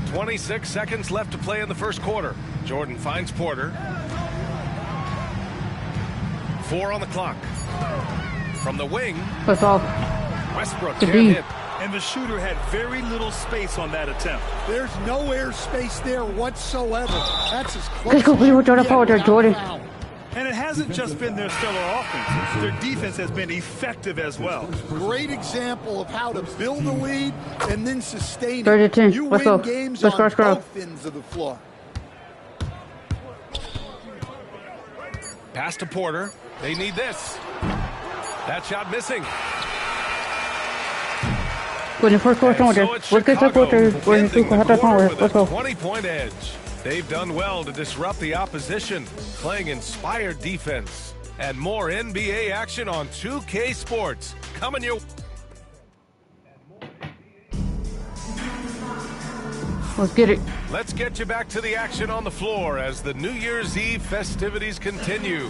26 seconds left to play in the first quarter. Jordan finds Porter. 4 on the clock. From the wing, That's all. Westbrook The can't D. hit. And the shooter had very little space on that attempt. There's no airspace there whatsoever. That's as close Let's go. as We you were can trying to get forward there, without Jordan. foul. And it hasn't just been their stellar offense. Their defense has been effective as well. Great example of how to build a lead and then sustain it. 30-10. You Let's win go. games Let's on go. both ends of the floor. Pass to Porter. They need this. That shot missing. We're in the first quarter. And so it's Chicago ending the quarter with Let's a go. 20-point edge. They've done well to disrupt the opposition, playing inspired defense. And more NBA action on 2K Sports. Coming your... Let's get it. Let's get you back to the action on the floor as the New Year's Eve festivities continue.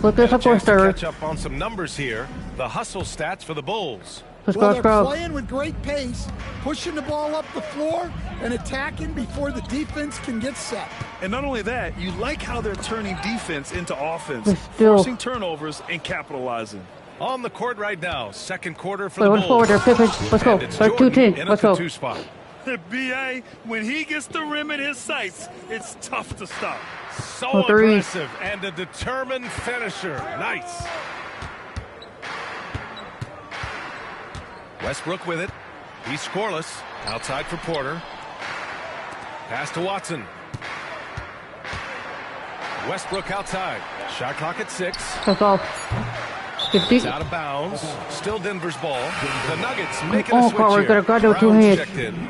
Look at Got a the chance to poster. catch up on some numbers here. The hustle stats for the Bulls. Let's Well, go. they're playing with great pace, pushing the ball up the floor and attacking before the defense can get set. And not only that, you like how they're turning defense into offense, But still- forcing turnovers and capitalizing. On the court right now, second quarter for Wait, the what's forward Bulls. there, Pippen? Let's go. And it's Start Jordan 2-10. in Let's at go. the 2 spot. B.A., when he gets the rim in his sights, it's tough to stop. So 3. aggressive and a determined finisher. Nice. Westbrook with it. He's scoreless. Outside for Porter. Pass to Watson. Westbrook outside. Shot clock at 6. That's off. 50. It's out of bounds. Still Denver's ball. The Nuggets making a Oh, switch Carver, here. got two Brown's hands. checked in.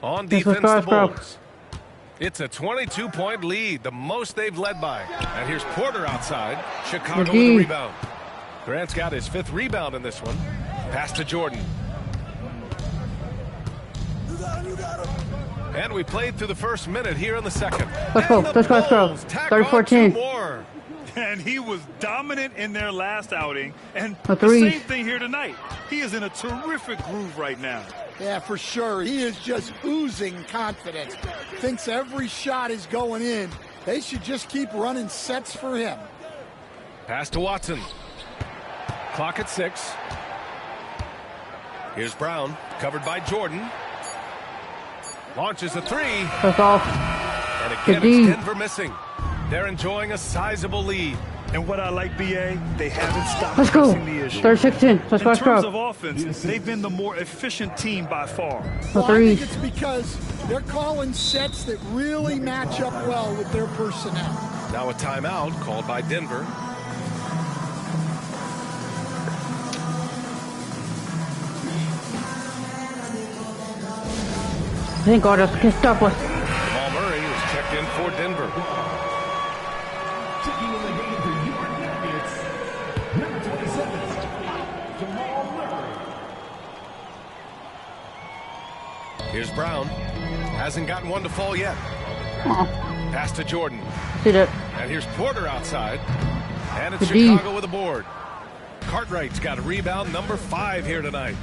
On defense, the Bulls. It's a 22-point lead, the most they've led by. And here's Porter outside. Chicago with a rebound. Grant's got his 5th rebound in this one. Pass to Jordan. And we played through the first minute here in the second. Let's go. Let's go. 34-10. And he was dominant in their last outing. And the same thing here tonight. He is in a terrific groove right now. Yeah, for sure. He is just oozing confidence. Thinks every shot is going in. They should just keep running sets for him. Pass to Watson. Clock at 6. Here's Brown, covered by Jordan. Launches a 3. That's off. And again, it's Denver missing. They're enjoying a sizable lead. And what I like, BA, they haven't stopped Let's go. pressing the issue. 36-10. Let's go. In terms of offense, they've been the more efficient team by far. Well, I think it's because they're calling sets that really match up well with their personnel. Now a timeout called by Denver. Thank God us can stop us. Jamal Murray is checked in for Denver. Checking in the game for your Nuggets, number 27, Jamal Murray. Here's Brown. Hasn't gotten one to fall yet. Pass to Jordan. See that? And here's Porter outside. And it's Chicago with a board. Cartwright's got a rebound, number 5 here tonight.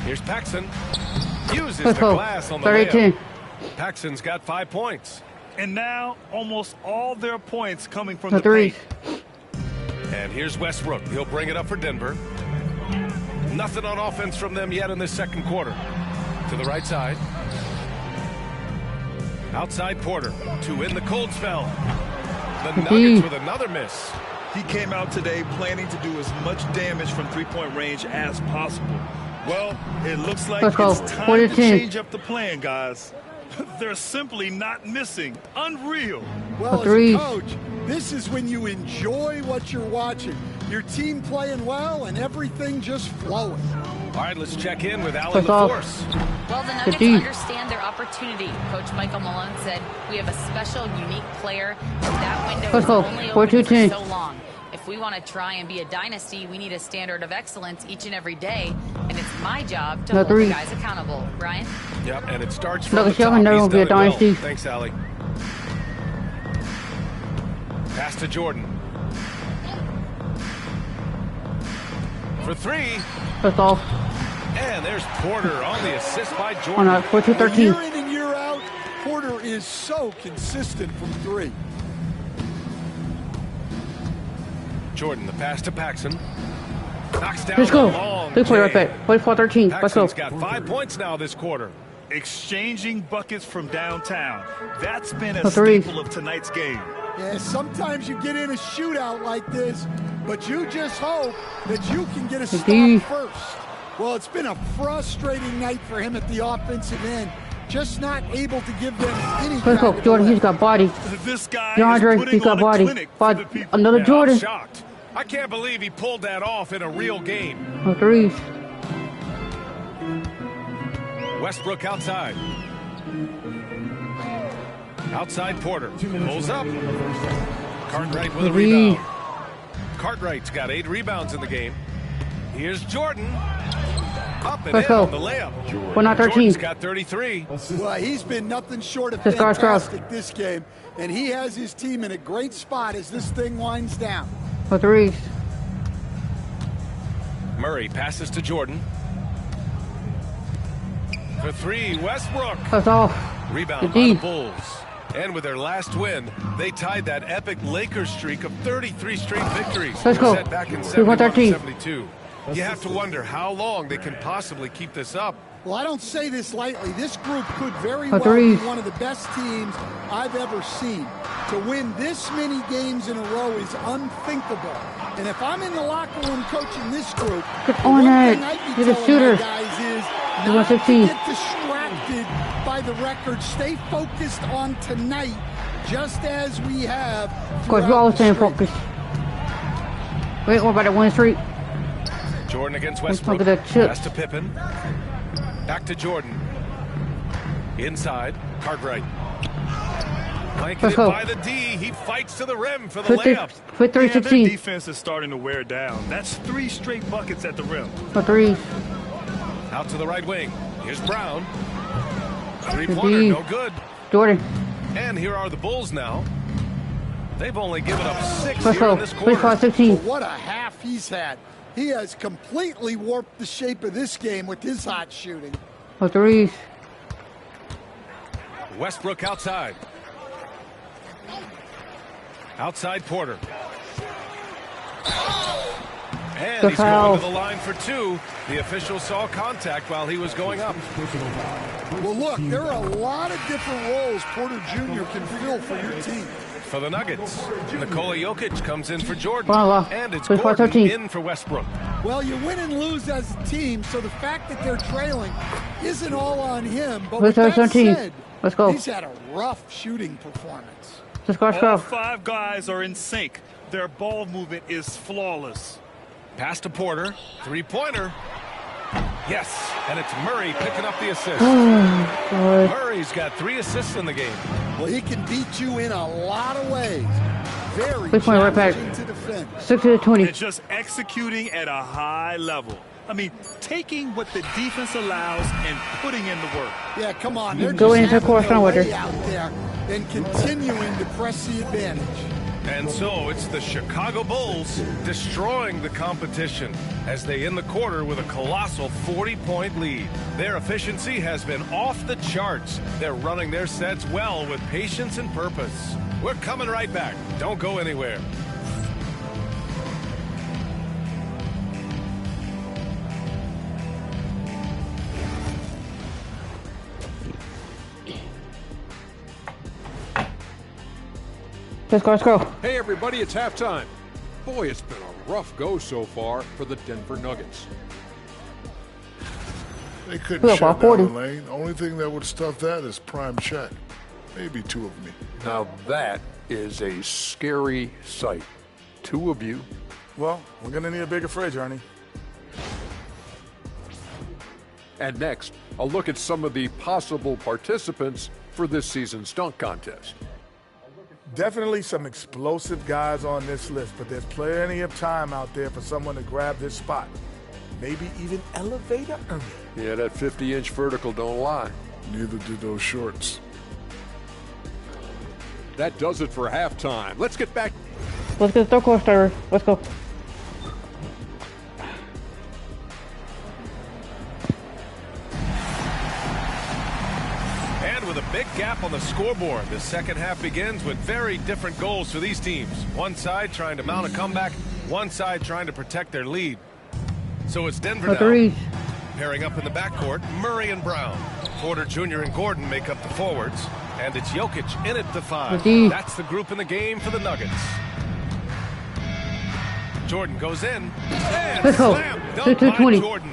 Here's Paxson. Uses the glass on the layup. Paxson's got 5 points. And now almost all their points coming from the paint. And here's Westbrook. He'll bring it up for Denver. Nothing on offense from them yet in this second quarter. To the right side. Outside Porter to win the cold spell. The Nuggets with another miss. He came out today planning to do as much damage from three-point range as possible. Well, it looks like it's time to change up the plan, guys. They're simply not missing. Unreal. Well, as a coach, this is when you enjoy what you're watching. Your team playing well and everything just flowing. All right, let's check in with Alan LaForce. Well, the Nuggets understand their opportunity. Coach Michael Malone said, we have a special, unique player. That window is only open for so long. If we want to try and be a dynasty, we need a standard of excellence each and every day. And it's my job to hold the guys accountable. Brian? Yep, and it starts from the top. He's done it well. Thanks, Allie. Pass to Jordan. For 3. That's off. And there's Porter on the assist by Jordan. On 14-13. Year in and year out, Porter is so consistent from 3. Jordan, the pass to Paxson. Knocks down Let's go. Long. They play right back. 24-13. Let's go. Paxson's got 5 points now this quarter. Exchanging buckets from downtown. That's been a staple of tonight's game. Yeah, sometimes you get in a shootout like this, but you just hope that you can get a stop first. Well, it's been a frustrating night for him at the offensive end. Just not able to give them any. Let's go, Jordan. He's got body. This guy DeAndre, he's got body. But another Jordan. I'm shocked. I can't believe he pulled that off in a real game. Threes. Westbrook outside. Outside Porter. Pulls up. Cartwright with a rebound. Cartwright's got 8 rebounds in the game. Here's Jordan. Up and in on the layup. We're not 13. Jordan's got 33. Well, he's been nothing short of fantastic this game, and he has his team in a great spot as this thing winds down. For 3. Murray passes to Jordan. For 3, Westbrook. That's off. Rebound by the Bulls. And with their last win, they tied that epic Lakers streak of 33 straight victories. Let's go. Set back in 71-72. You have to wonder how long they can possibly keep this up. Well, I don't say this lightly. This group could very well be one of the best teams I've ever seen. To win this many games in a row is unthinkable And if I'm in the locker room coaching this group, get on it. You're the shooter. Guys is you not to get distracted by the record. Stay focused on tonight, just as we have. Of course, we're always staying focused. Wait, we're about to win streak. Jordan against Westbrook. Pass to Pippen. Back to Jordan. Inside, Cartwright. Blanketed by the D. He fights to the rim for the layup. Their defense is starting to wear down. That's 3 straight buckets at the rim. For 3. Out to the right wing. Here's Brown. 3-pointer, no good. Jordan. And here are the Bulls now. They've only given up 6 Let's here go. in this quarter. But what a half he's had. He has completely warped the shape of this game with his hot shooting. For 3s. Westbrook outside. Outside Porter. And he's going to the line for 2. The official saw contact while he was going up. Well, look, there are a lot of different roles Porter Jr. can fill for your team. For the Nuggets, Nikola Jokic comes in for Jordan. And it's 13. Gordon in for Westbrook. Well, you win and lose as a team, so the fact that they're trailing isn't all on him. But with that said, let's go. He's had a rough shooting performance. All 5 guys are in sync. Their ball movement is flawless. Pass to Porter. 3-pointer. Yes, and it's Murray picking up the assist. Murray's got 3 assists in the game. Well, he can beat you in a lot of ways. Very challenging to defend. 6-20. It's just executing at a high level. I mean, taking what the defense allows and putting in the work. Yeah, come on. They're going just into course now with her. out there and continuing to press the advantage. And so it's the Chicago Bulls destroying the competition as they end the quarter with a colossal 40-point lead. Their efficiency has been off the charts. They're running their sets well with patience and purpose. We're coming right back. Don't go anywhere. Let's go. Hey, everybody, it's halftime. Boy, it's been a rough go so far for the Denver Nuggets. They couldn't shut down the lane. Only thing that would stuff that is prime check. Maybe 2 of me. Now that is a scary sight. 2 of you. Well, we're going to need a bigger fridge, Ernie. And next, a look at some of the possible participants for this season's dunk contest. Definitely some explosive guys on this list, but there's plenty of time out there for someone to grab this spot. Maybe even elevator Ernie. Yeah, that 50-inch vertical don't lie. Neither do those shorts. That does it for halftime. Let's get back. Let's get the third quarter starter. Let's go. With a big gap on the scoreboard, the second half begins with very different goals for these teams. One side trying to mount a comeback, one side trying to protect their lead. So it's Denver now. Pairing up in the backcourt, Murray and Brown. Porter Jr. and Gordon make up the forwards, and it's Jokic in at the 5. That's the group in the game for the Nuggets. Jordan goes in, and slam dunk by Jordan.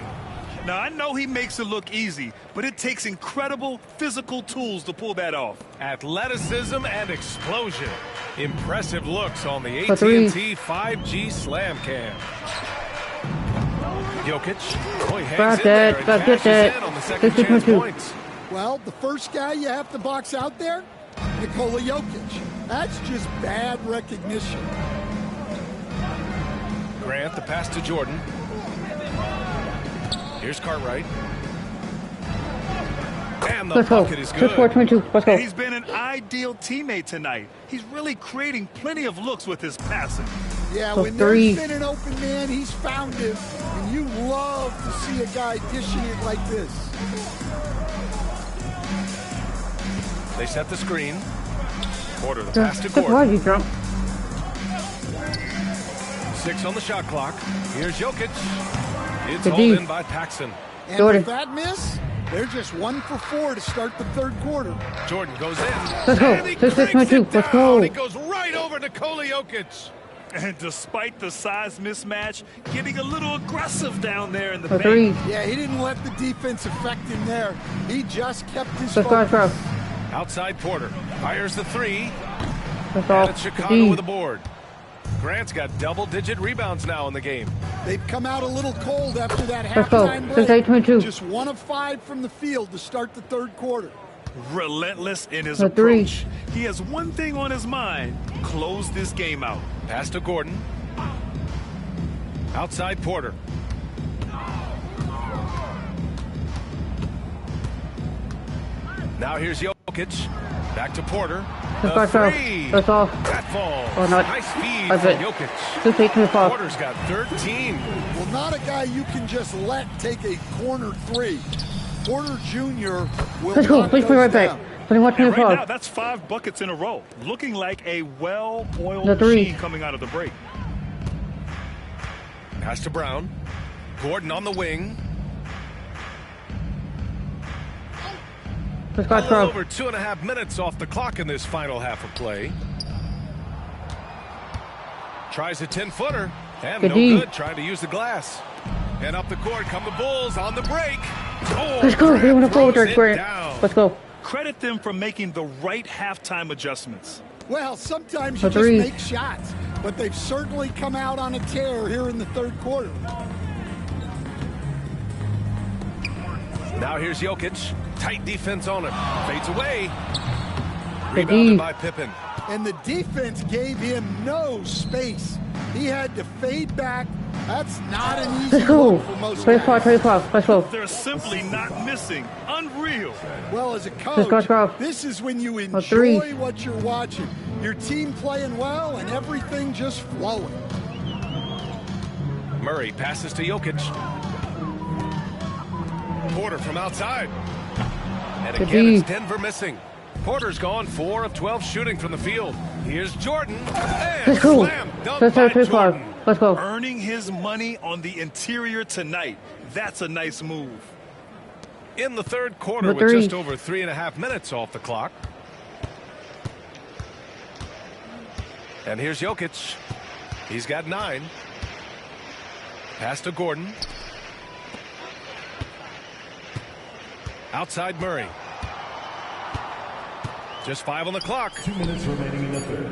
Now, I know he makes it look easy, but it takes incredible physical tools to pull that off. Athleticism and explosion. Impressive looks on the AT&T 5G Slam Cam. Jokic, he hangs in there and cashes in on the second chance points. Well, the first guy you have to box out there, Nikola Jokic. That's just bad recognition. Grant, the pass to Jordan. Here's Cartwright. And the bucket is good. 4-22. Let's go. And he's been an ideal teammate tonight. He's really creating plenty of looks with his passing. Yeah, when there's been an open man, he's found him. And you love to see a guy dishing it like this. They set the screen. Porter, the pass to Gordon. 6 on the shot clock. Here's Jokic. It's hauled in by Paxson. And with that miss, they're just 1 for 4 to start the third quarter. Jordan goes in. Let's go. And he cranks it down. He goes right over Nikola Jokic. And despite the size mismatch, getting a little aggressive down there in the For paint. 3. Yeah, he didn't let the defense affect him there. He just kept his focus. Outside Porter fires the 3. That's and it's Chicago with a board. Grant's got double-digit rebounds now in the game. They've come out a little cold after that Let's go. halftime break. 6-8-22. Just 1 of 5 from the field to start the third quarter. Relentless in his For 3. approach. He has one thing on his mind: close this game out. Pass to Gordon. Outside Porter. Now here's Jokic. Back to Porter. The 3. That's off. That falls. Oh, not. Nice feed That's from it. Jokic. 6-8-25. Porter's got 13. Well, not a guy you can just let take a corner 3. Porter Jr. will Let's go. knock Please those play right down. back. And right 21-25. now, that's 5 buckets in a row. Looking like a well-oiled The 3. machine coming out of the break. Pass to Brown. Gordon on the wing. Let's A go, little 12. over 2.5 minutes off the clock in this final half of play. Tries a 10-footer. And Good no D. good. Trying to use the glass. And up the court come the Bulls on the break. Oh, Let's go. We want to throws forward, it Grant. down. Let's go. Credit them for making the right halftime adjustments. Well, sometimes For you just 3. make shots, but they've certainly come out on a tear here in the third quarter. Now here's Jokic. Tight defense on him. Fades away. Good Rebounded D. by Pippen. And the defense gave him no space. He had to fade back. That's not an easy Let's go. look for most guys. 25-25. Let's go. They're simply not missing. Unreal. Well, as a Let's go. coach, this is when you A 3. enjoy what you're watching. Your team playing well and everything just flowing. Murray passes to Jokic. Porter from outside. And Good again, D. it's Denver missing. Porter's gone 4 of 12 shooting from the field. Here's Jordan. And Let's go. slam dunk Let's by go. 25. Jordan. Let's go. Earning his money on the interior tonight. That's a nice move. In the third quarter The with 3. just over 3.5 minutes off the clock. And here's Jokic. He's got 9. Pass to Gordon. Outside Murray. Just 5 on the clock. 2 minutes remaining in the third.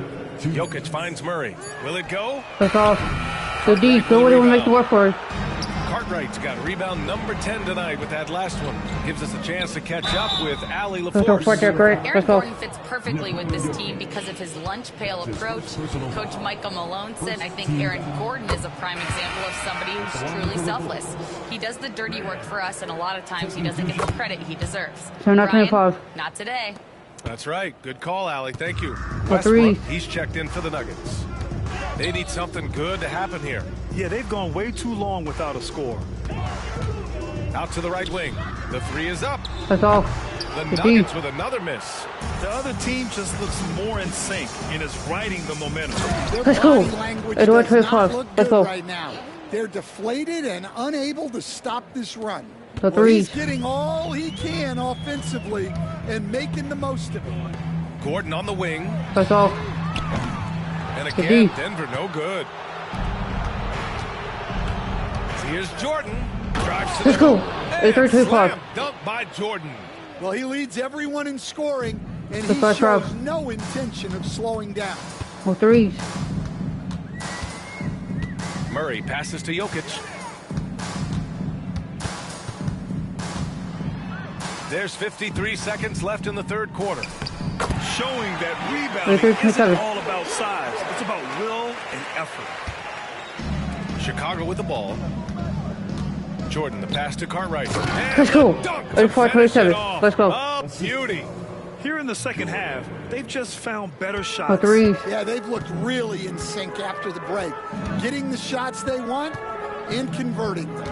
Jokic finds Murray. Will it go? That's off. Good D. Go where they want to make the work for us. Cartwright's got rebound number 10 tonight with that last one. Gives us a chance to catch up with Allie Let's go. LaForce. Aaron Let's go. Gordon fits perfectly with this team because of his lunch pail approach. Coach Michael Malone said, I think Aaron Gordon is a prime example of somebody who's truly selfless. He does the dirty work for us, and a lot of times he doesn't get the credit he deserves. 7-25. Ryan, not today. That's right. Good call, Allie. Thank you. A 3. Westbrook, he's checked in for the Nuggets. They need something good to happen here. Yeah, they've gone way too long without a score. Out to the right wing. The 3 is up. That's off. The Good D. Nuggets with another miss. The other team just looks more in sync and is riding the momentum. Their Let's go. body language Edward does not 25. look Let's good go. right now. They're deflated and unable to stop this run. The Well, he's 3. getting all he can offensively and making the most of it. Gordon on the wing. That's off. And Good again, D. Denver no good. Here's Jordan. Drives to Let's the go. hoop. And 8-3-25. slam dunk by Jordan. Well, he leads everyone in scoring, and The he first shows drive. no intention of slowing down. More 3s. Murray passes to Jokic. There's 53 seconds left in the third quarter. Showing that rebounding isn't all about size. It's about will and effort. Chicago with the ball. Jordan, the pass to Cartwright. Let's go. 84-27. Let's go. Oh, beauty. Here in the second half, they've just found better More shots. 3s. Yeah, they've looked really in sync after the break, getting the shots they want and converting them.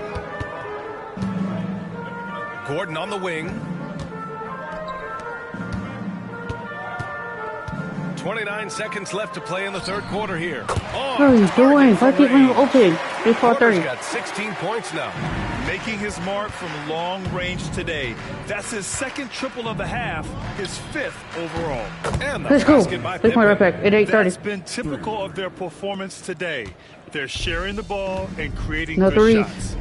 Gordon on the wing. 29 seconds left to play in the third quarter here. What are you doing? Why keep him open? 3-4-30. Got 16 points now. making his mark from long range today. That's his second triple of the half, his 5th overall. And the let's go. basket by Take my right back at 8:30. That's been typical of their performance today. They're sharing the ball and creating No good threes. shots.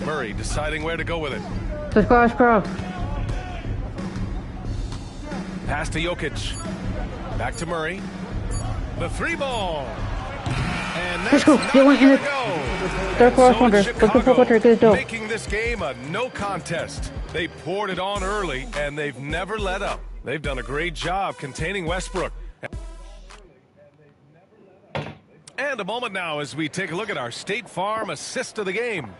Murray deciding where to go with it. Let's go. Pass to Jokic. Back to Murray. The 3-ball. And Let's go. Get one in it. Third quarter wonder. Let's go for quarter. Get it done. Making this game a no contest. They poured it on early, and they've never let up. They've done a great job containing Westbrook. And a moment now as we take a look at our State Farm assist of the game.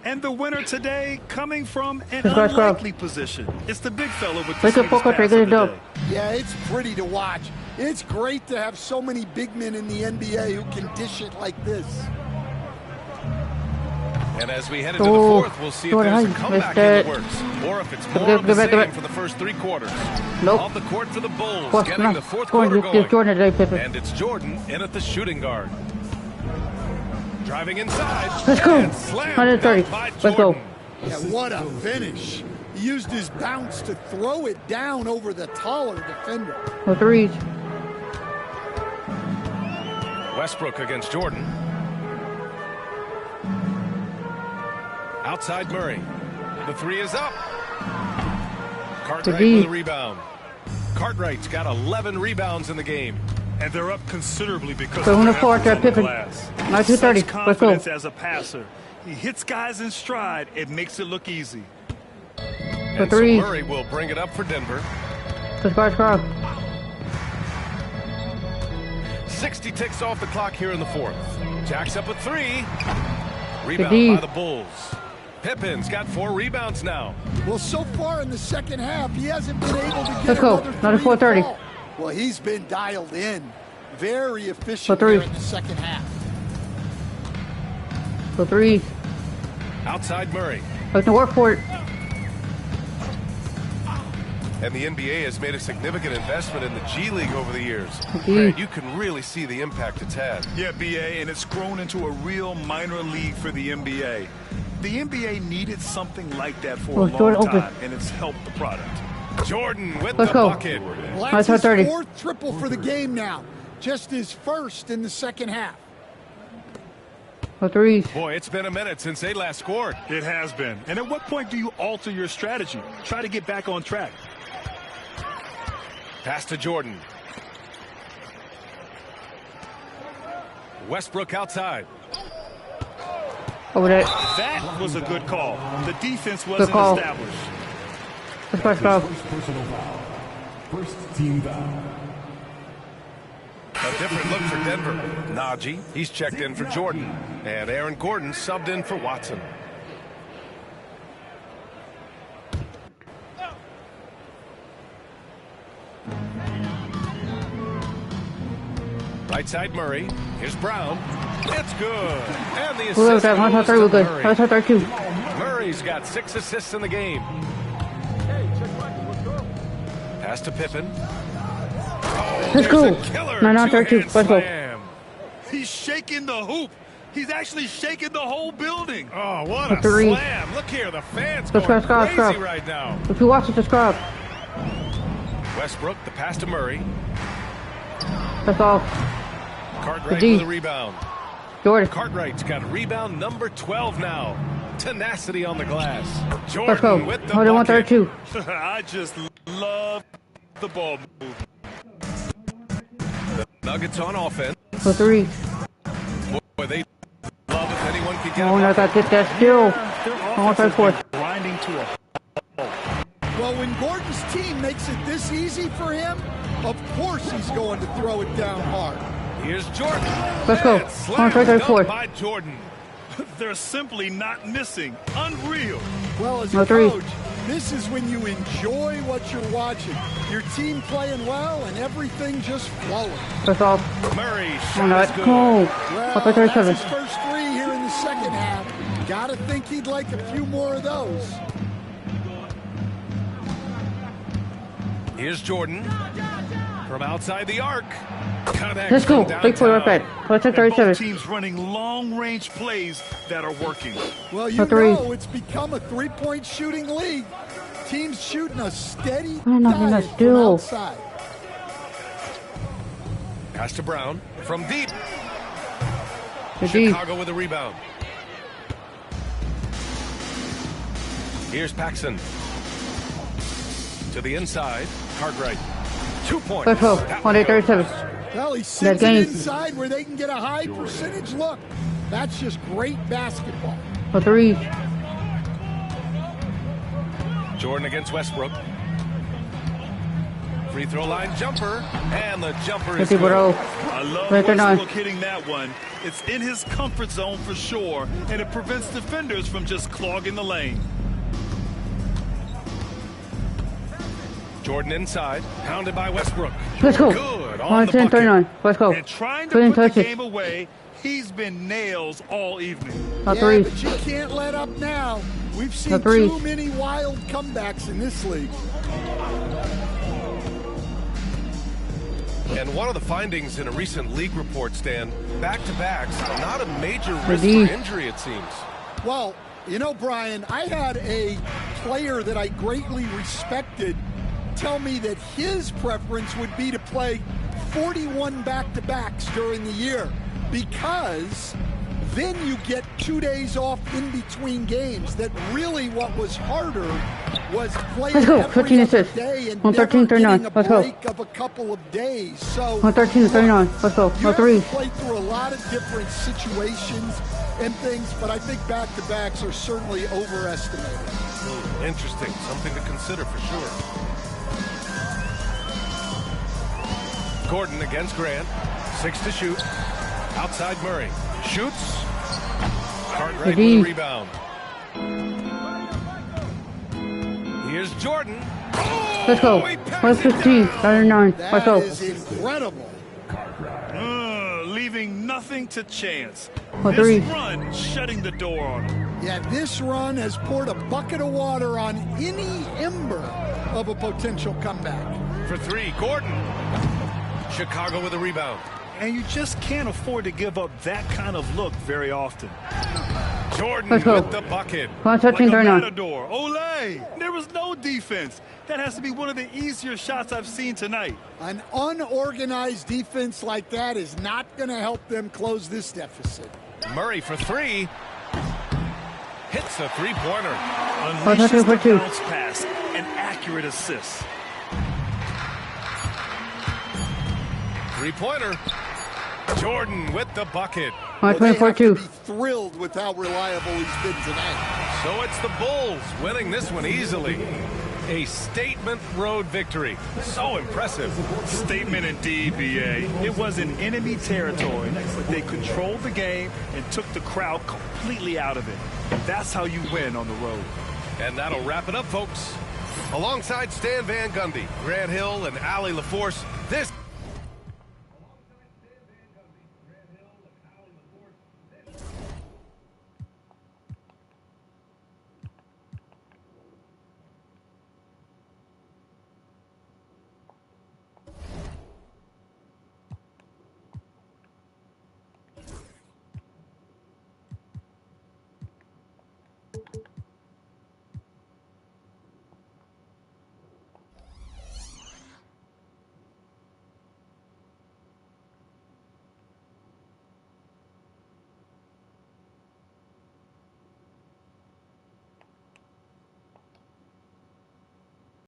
And the winner today coming from an unlikely position. It's the big fella with the safest pass of the day. Yeah, it's pretty to watch. It's great to have so many big men in the NBA who can dish it like this. And as we head into the fourth, we'll see if there's a comeback in the works, or if it's more of the same for the first 3 quarters. Nope. Off the court for the Bulls, Plus, getting the fourth quarter going. And it's Jordan in at the shooting guard. Driving inside. Let's go. 130. Let's go. Yeah, what a finish. He used his bounce to throw it down over the taller defender. No threes. Westbrook against Jordan. Outside Murray. The 3 is up. Cartwright with a rebound. Cartwright's got 11 rebounds in the game. And they're up considerably because so of the Pippen. Now 230. Confidence as a passer. He hits guys in stride. It makes it look easy. And so Murray will bring it up for Denver. Let's go. 60 ticks off the clock here in the fourth. Jacks up a 3. Rebound by the Bulls. Pippen's got 4 rebounds now. Well, so far in the second half, he hasn't been able to get Let's go. Another 430. Well, he's been dialed in. Very efficient here in the second half. So 3. Outside Murray. I can work for it. And the NBA has made a significant investment in the G League over the years. And you can really see the impact it's had. Yeah, BA, and it's grown into a real minor league for the NBA. The NBA needed something like that for a long time, and it's helped the product. Jordan with the bucket. Well, that's his 4th triple for the game now. Just his 1st in the second half. No threes. Boy, it's been a minute since they last scored. It has been. And at what point do you alter your strategy? Try to get back on track. Pass to Jordan. Westbrook outside. Over there. That was a good call. The defense wasn't established. Let's go. First team foul. A different look for Denver. Najee, he's checked in for Jordan. And Aaron Gordon subbed in for Watson. Right side Murray. Here's Brown. It's good. And the assist goes to Murray. Murray's got 6 assists in the game. Pass to Pippen. Let's go. 9-on-32. Let's go. He's shaking the hoop. He's actually shaking the whole building. Oh, what a slam. Look here. The fans going crazy right now. If you watch it, subscribe. Westbrook, the pass to Murray. That's all. Cartwright with a rebound. Jordan. Cartwright's got rebound number 12 now. Tenacity on the glass. Jordan with the bucket. 132. I just love the ball move. The Nuggets on offense. For 3. Boy, they love if anyone can get I got to get that still. Grinding to a hole. Well, when Gordon's team makes it this easy for him, of course he's going to throw it down hard. Here's Jordan. Let's go. 134. By Jordan. They're simply not missing. Unreal. Well, as a coach, this is when you enjoy what you're watching. Your team playing well and everything just flowing. That's all. Murray shot good. Well, that's his first 3 here in the second half. Gotta think he'd like a few more of those. Here's Jordan from outside the arc. Let's go. Big play right back. Let's take 37. Both teams running long-range plays that are working. Well, you know it's become a three-point shooting league. Teams shooting a steady diet from outside. Pass to Brown from deep. Chicago with a rebound. Here's Paxson. To the inside. Cartwright. 2 points. Let's go. 137. Well, he sends it inside where they can get a high percentage look. That's just great basketball. A 3. Jordan against Westbrook. Free throw line jumper. And the jumper is good. I love Westbrook hitting that one. It's in his comfort zone for sure, and it prevents defenders from just clogging the lane. Jordan inside, pounded by Westbrook. Let's go. Good on the 39. Let's go. And trying to put the game away, he's been nails all evening. A 3. But you can't let up now. We've seen too many wild comebacks in this league. And one of the findings in a recent league report, Stan, back-to-backs, not a major risk for injury, it seems. Well, you know, Brian, I had a player that I greatly respected tell me that his preference would be to play 41 back-to-backs during the year because then you get 2 days off in between games. That really what was harder was playing every other day and never getting a break of a couple of days. So 113-39. Let's go. You have to play through a lot of different situations and things, but I think back-to-backs are certainly overestimated. Interesting. Something to consider for sure. Gordon against Grant. 6 to shoot. Outside Murray. Shoots. Cartwright with a rebound. Here's Jordan. Let's go. 115. 39. Let's go. That is incredible. Leaving nothing to chance. This run shutting the door on him. Yeah, this run has poured a bucket of water on any ember of a potential comeback. For 3, Gordon. Chicago with a rebound. And you just can't afford to give up that kind of look very often. Jordan with the bucket. 113-39. Olay! There was no defense. That has to be one of the easier shots I've seen tonight. An unorganized defense like that is not going to help them close this deficit. Murray for 3. Hits a three-pointer. Unleashes the bounce pass. An accurate assist. Three-pointer. Jordan with the bucket. Well, they have to be thrilled with how reliable he's been tonight. So it's the Bulls winning this one easily. A statement road victory. So impressive. Statement indeed, B.A. It was in enemy territory, but they controlled the game and took the crowd completely out of it. That's how you win on the road. And that'll wrap it up, folks. Alongside Stan Van Gundy, Grant Hill, and Allie LaForce, this